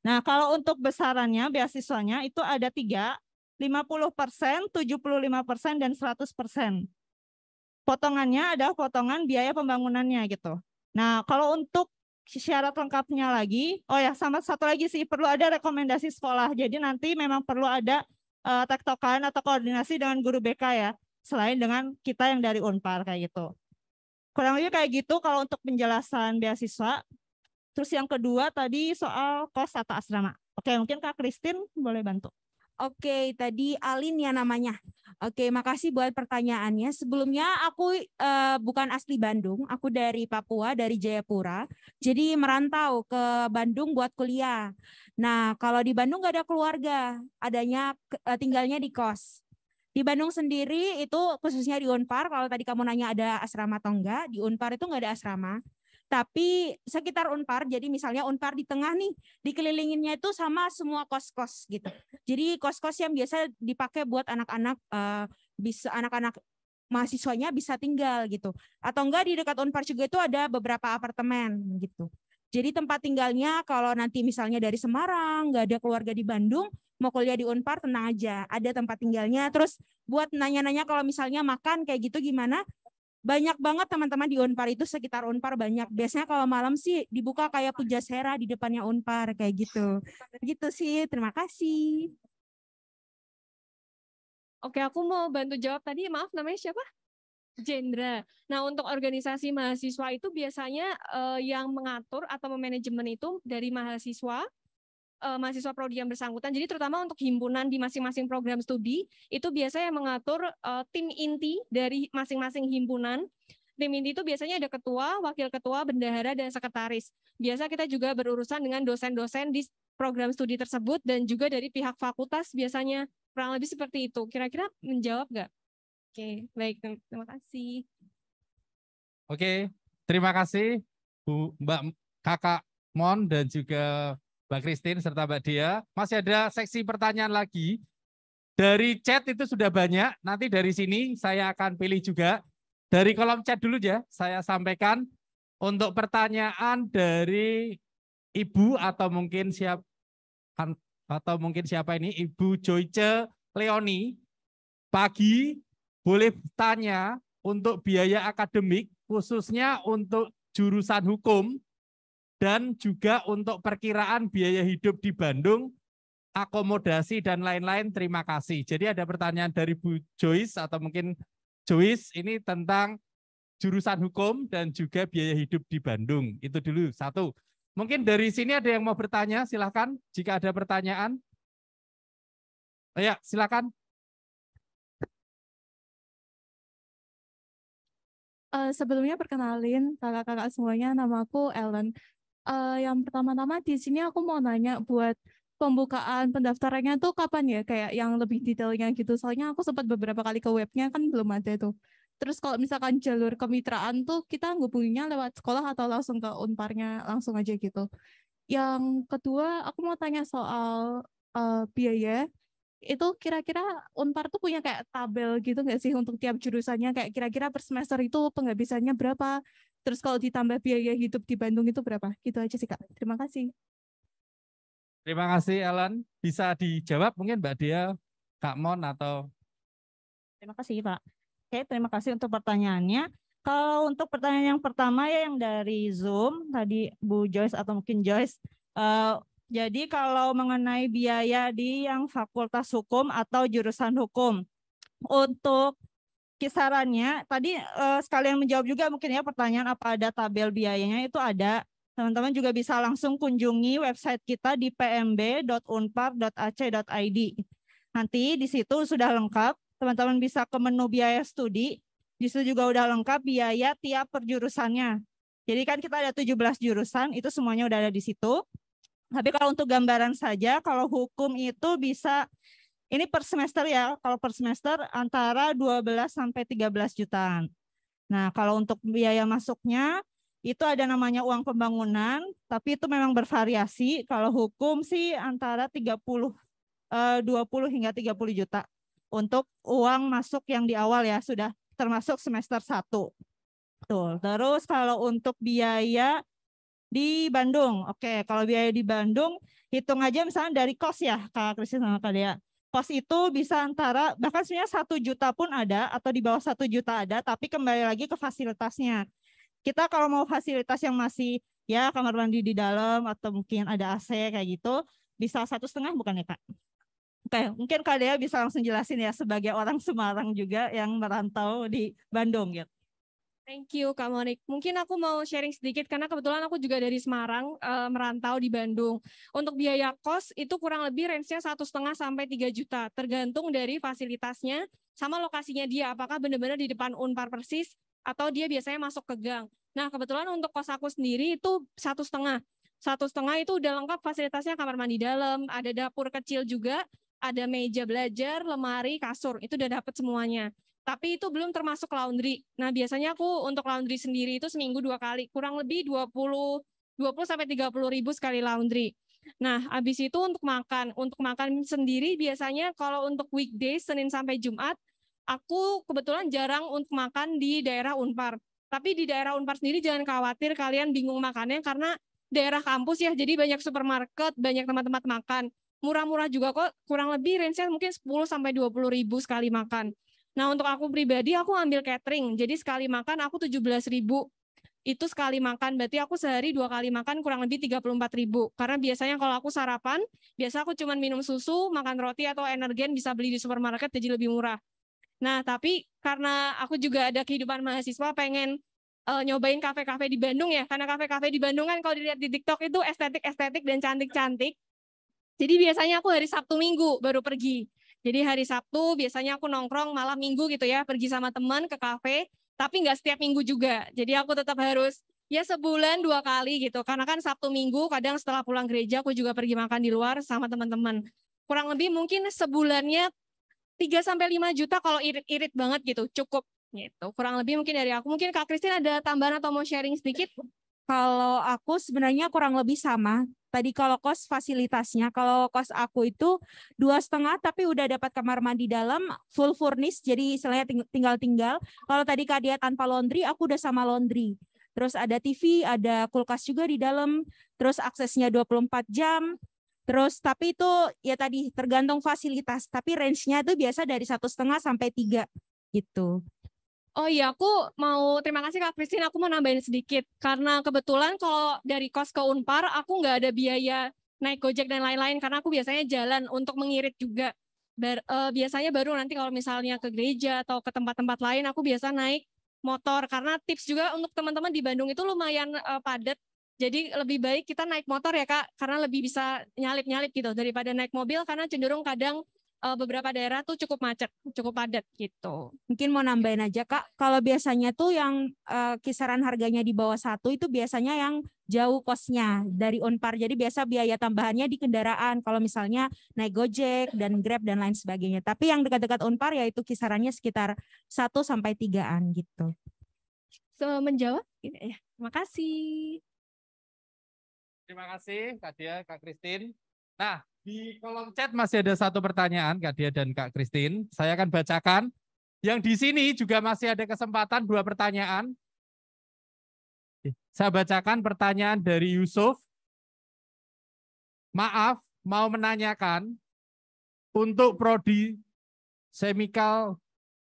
Nah, kalau untuk besarannya, beasiswanya itu ada 3, 50%, 75%, dan 100%. Potongannya ada potongan biaya pembangunannya gitu. Nah, kalau untuk syarat lengkapnya lagi, oh ya sama satu lagi sih, perlu ada rekomendasi sekolah. Jadi nanti memang perlu ada tektokan atau koordinasi dengan guru BK ya, selain dengan kita yang dari Unpar kayak gitu. Kurang lebih kayak gitu kalau untuk penjelasan beasiswa. Terus yang kedua tadi soal kos atau asrama. Oke, mungkin Kak Christine boleh bantu. Oke, tadi Alin ya namanya. Oke, makasih buat pertanyaannya. Sebelumnya aku bukan asli Bandung, aku dari Papua, dari Jayapura. Jadi merantau ke Bandung buat kuliah. Nah, kalau di Bandung nggak ada keluarga, adanya tinggalnya di kos. Di Bandung sendiri itu khususnya di Unpar, kalau tadi kamu nanya ada asrama atau enggak, di Unpar itu enggak ada asrama. Tapi sekitar Unpar, jadi misalnya Unpar di tengah nih, dikelilinginnya itu sama semua kos-kos gitu. Jadi kos-kos yang biasa dipakai buat anak-anak, bisa anak-anak mahasiswanya bisa tinggal gitu. Atau enggak di dekat Unpar juga itu ada beberapa apartemen gitu. Jadi tempat tinggalnya kalau nanti misalnya dari Semarang, nggak ada keluarga di Bandung, mau kuliah di Unpar tenang aja, ada tempat tinggalnya. Terus buat nanya-nanya kalau misalnya makan kayak gitu gimana, banyak banget teman-teman di Unpar itu sekitar Unpar banyak. Biasanya kalau malam sih dibuka kayak Pujasera di depannya Unpar kayak gitu. Gitu sih, terima kasih. Oke, aku mau bantu jawab tadi, maaf namanya siapa? Jendra. Nah, untuk organisasi mahasiswa itu biasanya yang mengatur atau memanajemen itu dari mahasiswa, mahasiswa prodi yang bersangkutan. Jadi terutama untuk himpunan di masing-masing program studi, itu biasanya yang mengatur tim inti dari masing-masing himpunan. Tim inti itu biasanya ada ketua, wakil ketua, bendahara, dan sekretaris. Biasa kita juga berurusan dengan dosen-dosen di program studi tersebut dan juga dari pihak fakultas biasanya. Kurang lebih seperti itu. Kira-kira menjawab nggak? Oke, baik. Terima kasih. Oke, terima kasih Mbak Kakak Mon dan juga Mbak Christine serta Mbak Dia. Masih ada seksi pertanyaan lagi. Dari chat itu sudah banyak. Nanti dari sini saya akan pilih juga. Dari kolom chat dulu ya, saya sampaikan untuk pertanyaan dari Ibu atau mungkin siapa ini, Ibu Joyce Leoni. Pagi boleh tanya untuk biaya akademik khususnya untuk jurusan hukum dan juga untuk perkiraan biaya hidup di Bandung, akomodasi dan lain-lain. Terima kasih. Jadi ada pertanyaan dari Bu Joyce atau mungkin Joyce ini tentang jurusan hukum dan juga biaya hidup di Bandung. Itu dulu satu. Mungkin dari sini ada yang mau bertanya, silakan jika ada pertanyaan. Ya, silakan. Sebelumnya perkenalin kakak-kakak semuanya, nama aku Ellen. Yang pertama-tama di sini aku mau nanya buat pembukaan pendaftarannya tuh kapan ya, kayak yang lebih detailnya gitu. Soalnya aku sempat beberapa kali ke webnya kan belum ada tuh. Terus kalau misalkan jalur kemitraan tuh kita ngubunginya lewat sekolah atau langsung ke Unparnya langsung aja gitu. Yang kedua aku mau tanya soal biaya. Itu kira-kira Unpar tuh punya kayak tabel gitu nggak sih untuk tiap jurusannya, kayak kira-kira per semester itu penghabisannya berapa, terus kalau ditambah biaya hidup di Bandung itu berapa, gitu aja sih Kak. Terima kasih. Terima kasih Ellen. Bisa dijawab mungkin Mbak Dia, Kak Mon atau. Terima kasih Pak. Oke, terima kasih untuk pertanyaannya. Kalau untuk pertanyaan yang pertama ya yang dari Zoom tadi Bu Joyce atau mungkin Joyce, jadi kalau mengenai biaya di yang fakultas hukum atau jurusan hukum, untuk kisarannya, tadi sekalian menjawab juga mungkin ya pertanyaan apa ada tabel biayanya, itu ada. Teman-teman juga bisa langsung kunjungi website kita di pmb.unpar.ac.id. Nanti di situ sudah lengkap, teman-teman bisa ke menu biaya studi, di situ juga udah lengkap biaya tiap perjurusannya. Jadi kan kita ada 17 jurusan, itu semuanya udah ada di situ. Tapi kalau untuk gambaran saja, kalau hukum itu bisa, ini per semester ya, kalau per semester antara 12 sampai 13 jutaan. Nah, kalau untuk biaya masuknya, itu ada namanya uang pembangunan, tapi itu memang bervariasi. Kalau hukum sih antara 20 hingga 30 juta untuk uang masuk yang di awal ya, sudah termasuk semester 1. Betul. Terus kalau untuk biaya di Bandung, oke, kalau biaya di Bandung hitung aja misalnya dari kos ya Kak Kristin sama Kak Dea. Kos itu bisa antara bahkan sebenarnya 1 juta pun ada atau di bawah 1 juta ada, tapi kembali lagi ke fasilitasnya. Kita kalau mau fasilitas yang masih ya kamar mandi di dalam atau mungkin ada AC kayak gitu bisa 1,5 bukan ya Kak? Oke, mungkin Kak Dea bisa langsung jelasin ya sebagai orang Semarang juga yang merantau di Bandung gitu. Thank you Kak Monik. Mungkin aku mau sharing sedikit karena kebetulan aku juga dari Semarang merantau di Bandung. Untuk biaya kos itu kurang lebih range-nya 1,5 sampai 3 juta, tergantung dari fasilitasnya sama lokasinya dia. Apakah benar-benar di depan Unpar persis atau dia biasanya masuk ke gang. Nah kebetulan untuk kos aku sendiri itu 1,5. 1,5 itu udah lengkap fasilitasnya, kamar mandi dalam, ada dapur kecil juga, ada meja belajar, lemari, kasur, itu udah dapet semuanya. Tapi itu belum termasuk laundry. Nah, biasanya aku untuk laundry sendiri itu seminggu 2 kali, kurang lebih 20 sampai 30 ribu sekali laundry. Nah, habis itu untuk makan sendiri biasanya kalau untuk weekdays Senin sampai Jumat, aku kebetulan jarang untuk makan di daerah Unpar. Tapi di daerah Unpar sendiri jangan khawatir kalian bingung makannya karena daerah kampus ya, jadi banyak supermarket, banyak tempat-tempat makan. Murah-murah juga kok, kurang lebih range-nya mungkin 10 sampai 20 ribu sekali makan. Nah, untuk aku pribadi, aku ambil catering. Jadi sekali makan aku 17 ribu. Itu sekali makan, berarti aku sehari 2 kali makan kurang lebih 34 ribu. Karena biasanya kalau aku sarapan, biasa aku cuma minum susu, makan roti atau energen bisa beli di supermarket jadi lebih murah. Nah, tapi karena aku juga ada kehidupan mahasiswa, pengen nyobain kafe-kafe di Bandung ya. Karena kafe-kafe di Bandung kan kalau dilihat di TikTok itu estetik-estetik dan cantik-cantik. Jadi biasanya aku hari Sabtu Minggu baru pergi. Jadi hari Sabtu biasanya aku nongkrong malam Minggu gitu ya, pergi sama teman ke kafe, tapi nggak setiap minggu juga. Jadi aku tetap harus ya sebulan 2 kali gitu. Karena kan Sabtu Minggu kadang setelah pulang gereja aku juga pergi makan di luar sama teman-teman. Kurang lebih mungkin sebulannya 3 sampai 5 juta kalau irit-irit banget gitu, cukup gitu. Kurang lebih mungkin dari aku. Mungkin Kak Kristin ada tambahan atau mau sharing sedikit? Kalau aku sebenarnya kurang lebih sama. Tadi kalau kos fasilitasnya, kalau kos aku itu 2,5 tapi udah dapat kamar mandi dalam, full furnished, jadi istilahnya tinggal-tinggal. Kalau tadi Kak Dia tanpa laundry, aku udah sama laundry. Terus ada TV, ada kulkas juga di dalam, terus aksesnya 24 jam. Terus tapi itu ya tadi tergantung fasilitas, tapi range-nya itu biasa dari 1,5 sampai 3 gitu. Oh iya, aku mau terima kasih Kak Kristin, aku mau nambahin sedikit. Karena kebetulan kalau dari kos ke Unpar, aku nggak ada biaya naik Gojek dan lain-lain, karena aku biasanya jalan untuk mengirit juga. Biasanya baru nanti kalau misalnya ke gereja atau ke tempat-tempat lain, aku biasa naik motor. Karena tips juga untuk teman-teman di Bandung itu lumayan padat. Jadi lebih baik kita naik motor ya Kak, karena lebih bisa nyalip-nyalip gitu daripada naik mobil, karena cenderung kadang beberapa daerah tuh cukup macet, cukup padat gitu. Mungkin mau nambahin aja Kak, kalau biasanya tuh yang kisaran harganya di bawah 1 itu biasanya yang jauh kosnya dari Unpar. Jadi biasa biaya tambahannya di kendaraan, kalau misalnya naik Gojek dan Grab dan lain sebagainya. Tapi yang dekat-dekat Unpar ya itu kisarannya sekitar 1 sampai 3-an gitu. Menjawab? Ya. Terima kasih. Terima kasih Kak Dia, Kak Kristin. Nah, di kolom chat masih ada 1 pertanyaan Kak Dia dan Kak Kristin. Saya akan bacakan. Yang di sini juga masih ada kesempatan 2 pertanyaan. Saya bacakan pertanyaan dari Yusuf. Maaf, mau menanyakan untuk prodi chemical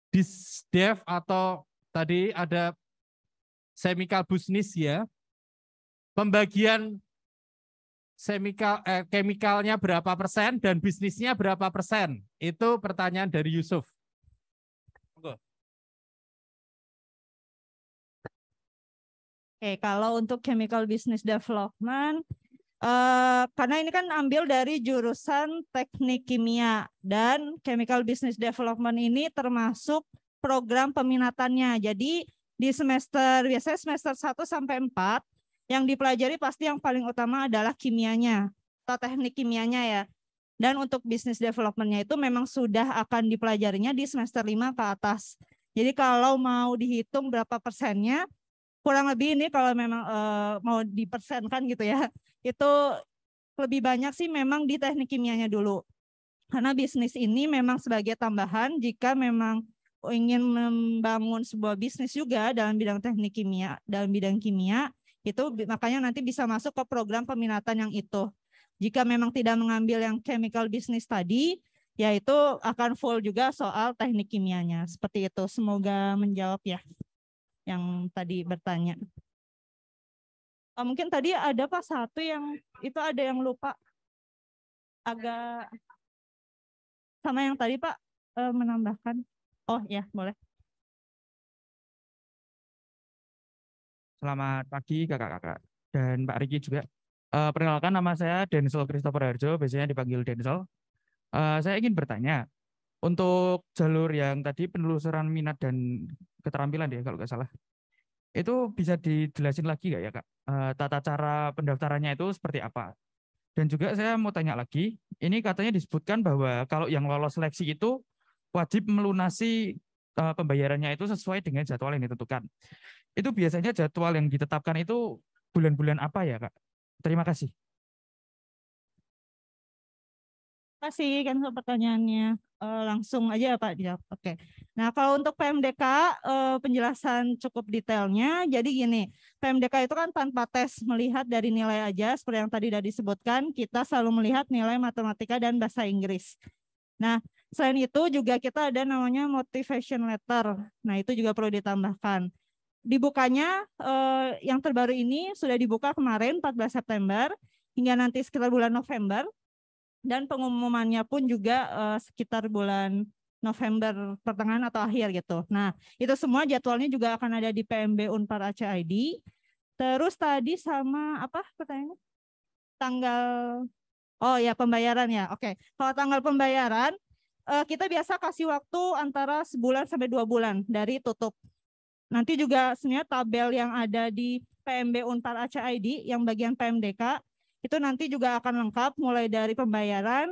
disdev atau tadi ada chemical business ya. Pembagian chemicalnya berapa persen dan bisnisnya berapa persen? Itu pertanyaan dari Yusuf. Oke, kalau untuk chemical business development, karena ini kan ambil dari jurusan teknik kimia dan chemical business development ini termasuk program peminatannya. Jadi di biasanya semester 1 sampai 4, yang dipelajari pasti yang paling utama adalah kimianya atau teknik kimianya ya. Dan untuk business development-nya itu memang sudah akan dipelajarinya di semester 5 ke atas. Jadi kalau mau dihitung berapa persennya, kurang lebih ini kalau memang mau dipersenkan gitu ya, itu lebih banyak sih memang di teknik kimianya dulu. Karena bisnis ini memang sebagai tambahan jika memang ingin membangun sebuah bisnis juga dalam bidang teknik kimia, dalam bidang kimia, itu makanya nanti bisa masuk ke program peminatan yang itu. Jika memang tidak mengambil yang chemical business tadi, yaitu akan full juga soal teknik kimianya. Seperti itu. Semoga menjawab ya yang tadi bertanya. Mungkin tadi ada Pak satu yang itu ada yang lupa agak sama yang tadi Pak menambahkan. Oh ya boleh. Selamat pagi kakak-kakak dan Pak Riki juga. Perkenalkan nama saya Denzel Christopher Harjo, biasanya dipanggil Denzel. Saya ingin bertanya, untuk jalur yang tadi penelusuran minat dan keterampilan ya kalau nggak salah, itu bisa dijelasin lagi nggak ya Kak? Tata cara pendaftarannya itu seperti apa? Dan juga saya mau tanya lagi, ini katanya disebutkan bahwa kalau yang lolos seleksi itu wajib melunasi pembayarannya itu sesuai dengan jadwal yang ditentukan. Itu biasanya jadwal yang ditetapkan itu bulan-bulan apa ya Kak? Terima kasih. Terima kasih kan pertanyaannya. Langsung aja Pak dijawab. Oke. Nah kalau untuk PMDK penjelasan cukup detailnya. Jadi gini, PMDK itu kan tanpa tes, melihat dari nilai aja. Seperti yang tadi sudah disebutkan, kita selalu melihat nilai matematika dan bahasa Inggris. Nah selain itu juga kita ada namanya motivation letter. Nah itu juga perlu ditambahkan. Dibukanya yang terbaru ini sudah dibuka kemarin 14 September hingga nanti sekitar bulan November. Dan pengumumannya pun juga sekitar bulan November pertengahan atau akhir gitu. Nah, itu semua jadwalnya juga akan ada di PMB Unpar Aceh ID. Terus tadi sama apa pertanyaannya? Tanggal, oh ya pembayaran ya. Oke, kalau tanggal pembayaran, kita biasa kasih waktu antara sebulan sampai 2 bulan dari tutup. Nanti juga sebenarnya tabel yang ada di PMB Unpar Aceh ID yang bagian PMDK, itu nanti juga akan lengkap mulai dari pembayaran,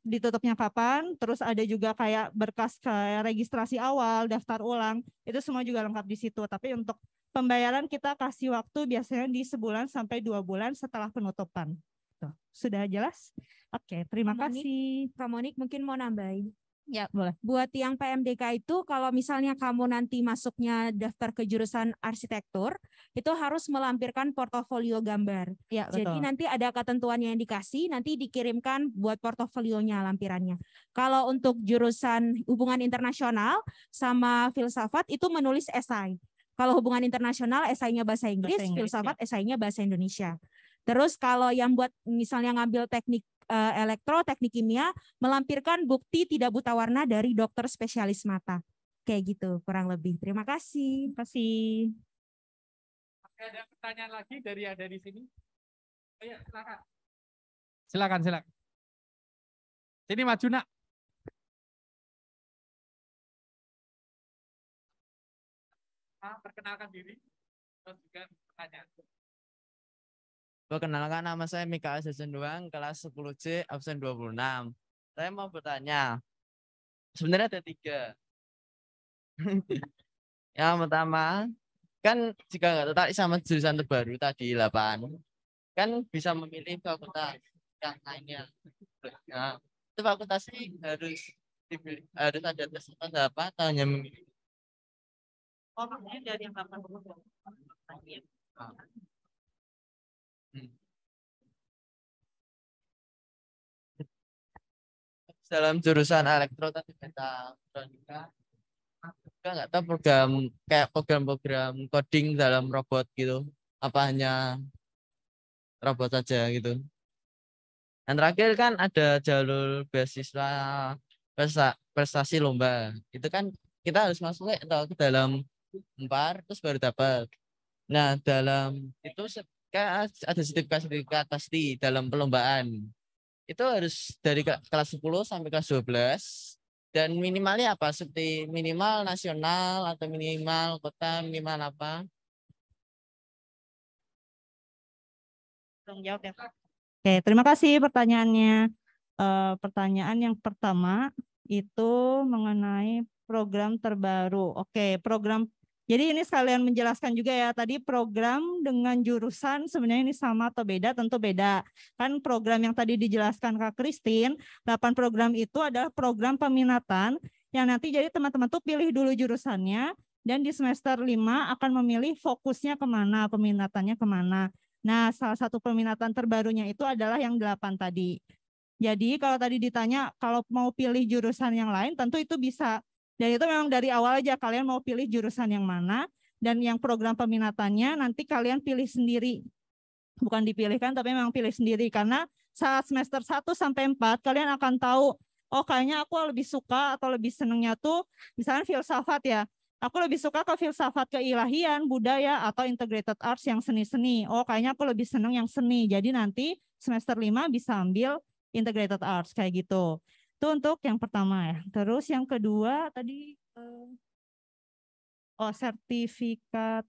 ditutupnya kapan, terus ada juga kayak berkas kayak registrasi awal, daftar ulang, itu semua juga lengkap di situ. Tapi untuk pembayaran kita kasih waktu biasanya di sebulan sampai 2 bulan setelah penutupan. Tuh, sudah jelas? Oke, terima kasih. Kak Monik mungkin mau nambahin. Ya, boleh. Buat yang PMDK itu kalau misalnya kamu nanti masuknya daftar ke jurusan arsitektur, itu harus melampirkan portofolio gambar. Ya, Jadi betul. nanti ada ketentuannya yang dikasih, nanti dikirimkan buat portofolionya lampirannya. Kalau untuk jurusan hubungan internasional sama filsafat itu menulis esai. Kalau hubungan internasional esainya bahasa Inggris, filsafat esainya bahasa Indonesia. Terus kalau yang buat misalnya ngambil teknik elektro, teknik kimia, melampirkan bukti tidak buta warna dari dokter spesialis mata. Kayak gitu, kurang lebih. Terima kasih. Terima kasih. Ada pertanyaan lagi dari yang ada di sini? Oh ya, silakan. Silakan, silakan. Sini maju nak. Perkenalkan diri. Terus juga pertanyaan. Perkenalkan, nama saya Mikael Sesenduang, kelas 10C, absen 26. Saya mau bertanya, sebenarnya ada 3. Yang pertama, kan jika nggak tertarik sama jurusan terbaru tadi 8, kan bisa memilih fakultas yang lainnya. Nah, itu fakultas ini harus ada tes apa atau hanya memilih? Oh, maksudnya dari yang 8 Dalam jurusan elektro tadi mekatronika, juga nggak tahu program-program coding dalam robot gitu, apa hanya robot saja gitu. Dan terakhir kan ada jalur beasiswa prestasi lomba, itu kan kita harus masuk ke dalam Unpar terus baru dapat. Nah dalam itu kayak ada sertifikat pasti dalam perlombaan. Itu harus dari kelas 10 sampai kelas 12 dan minimalnya apa? Seperti minimal nasional atau minimal kota, minimal apa? Tolong jawab ya. Oke, terima kasih pertanyaannya. Pertanyaan yang pertama itu mengenai program terbaru. Oke, program. Jadi ini sekalian menjelaskan juga ya, tadi program dengan jurusan sebenarnya ini sama atau beda, tentu beda. Kan program yang tadi dijelaskan Kak Christine, 8 program itu adalah program peminatan yang nanti jadi teman-teman tuh pilih dulu jurusannya dan di semester 5 akan memilih fokusnya kemana, peminatannya kemana. Nah, salah satu peminatan terbarunya itu adalah yang 8 tadi. Jadi kalau tadi ditanya kalau mau pilih jurusan yang lain tentu itu bisa. Dan itu memang dari awal aja kalian mau pilih jurusan yang mana dan yang program peminatannya nanti kalian pilih sendiri. Bukan dipilihkan tapi memang pilih sendiri karena saat semester 1 sampai 4 kalian akan tahu oh kayaknya aku lebih suka atau lebih senangnya tuh misalnya filsafat ya. Aku lebih suka ke filsafat keilahian, budaya, atau integrated arts yang seni-seni. Oh, kayaknya aku lebih senang yang seni. Jadi nanti semester 5 bisa ambil integrated arts kayak gitu. Itu untuk yang pertama ya. Terus yang kedua tadi sertifikat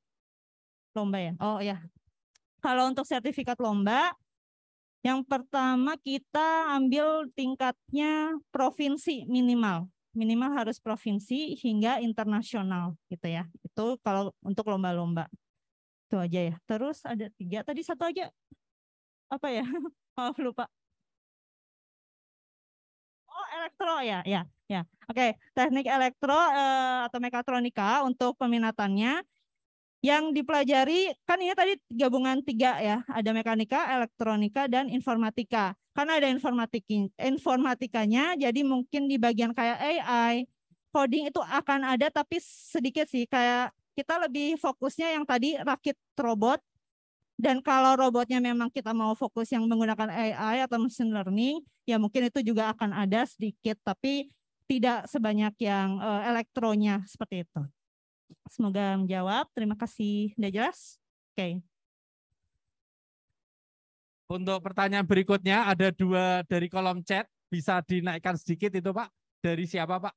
lomba ya. Oh ya. Kalau untuk sertifikat lomba yang pertama kita ambil tingkatnya provinsi minimal harus provinsi hingga internasional gitu ya. Itu kalau untuk lomba-lomba. Itu aja ya. Terus ada 3, tadi 1 aja. Apa ya? Maaf lupa. Oh, elektro ya. Oke, teknik elektro atau mekatronika untuk peminatannya. Yang dipelajari, kan ini tadi gabungan 3 ya, ada mekanika, elektronika, dan informatika. Karena ada informatikanya, jadi mungkin di bagian kayak AI, coding itu akan ada, tapi sedikit sih, kayak kita lebih fokusnya yang tadi rakit robot, dan kalau robotnya memang kita mau fokus yang menggunakan AI atau machine learning, ya mungkin itu juga akan ada sedikit, tapi tidak sebanyak yang elektronya seperti itu. Semoga menjawab. Terima kasih. Udah jelas? Oke. Untuk pertanyaan berikutnya ada 2 dari kolom chat. Bisa dinaikkan sedikit itu Pak. Dari siapa Pak?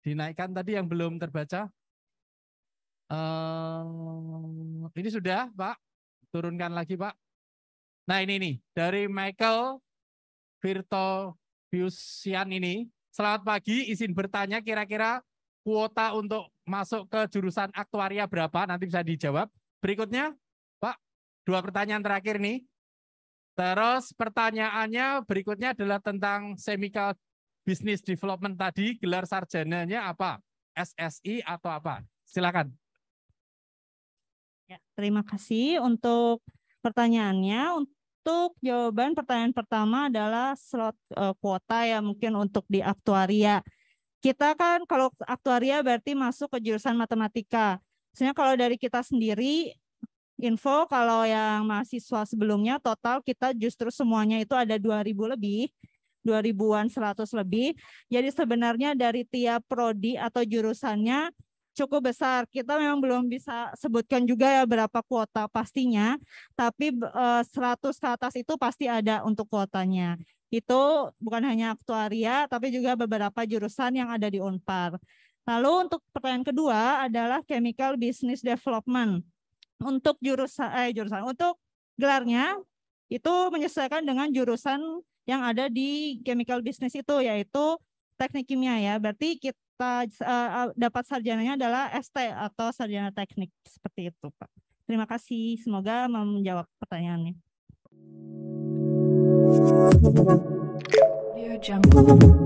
Dinaikkan tadi yang belum terbaca. Ini sudah Pak. Turunkan lagi Pak. Nah ini nih. Dari Michael Virtoviusian ini. Selamat pagi, izin bertanya kira-kira kuota untuk masuk ke jurusan aktuaria berapa? Nanti bisa dijawab. Berikutnya, Pak, 2 pertanyaan terakhir nih. Terus pertanyaannya berikutnya adalah tentang Chemical Business Development tadi, gelar sarjananya apa? SSI atau apa? Silakan. Ya, terima kasih untuk pertanyaannya. Untuk jawaban pertanyaan pertama adalah slot kuota ya mungkin untuk di aktuaria. Kita kan kalau aktuaria berarti masuk ke jurusan matematika. Sebenarnya kalau dari kita sendiri, info kalau yang mahasiswa sebelumnya total kita justru semuanya itu ada 2.000 lebih, 2.000-an 100 lebih. Jadi sebenarnya dari tiap prodi atau jurusannya cukup besar. Kita memang belum bisa sebutkan juga ya berapa kuota pastinya, tapi 100 ke atas itu pasti ada untuk kuotanya. Itu bukan hanya aktuaria, tapi juga beberapa jurusan yang ada di Unpar. Lalu untuk pertanyaan kedua adalah Chemical Business Development. Untuk untuk gelarnya itu menyesuaikan dengan jurusan yang ada di Chemical Business itu, yaitu teknik kimia ya. Berarti kita dapat sarjananya adalah ST atau sarjana teknik seperti itu Pak. Terima kasih, semoga menjawab pertanyaannya. Audio Jungle.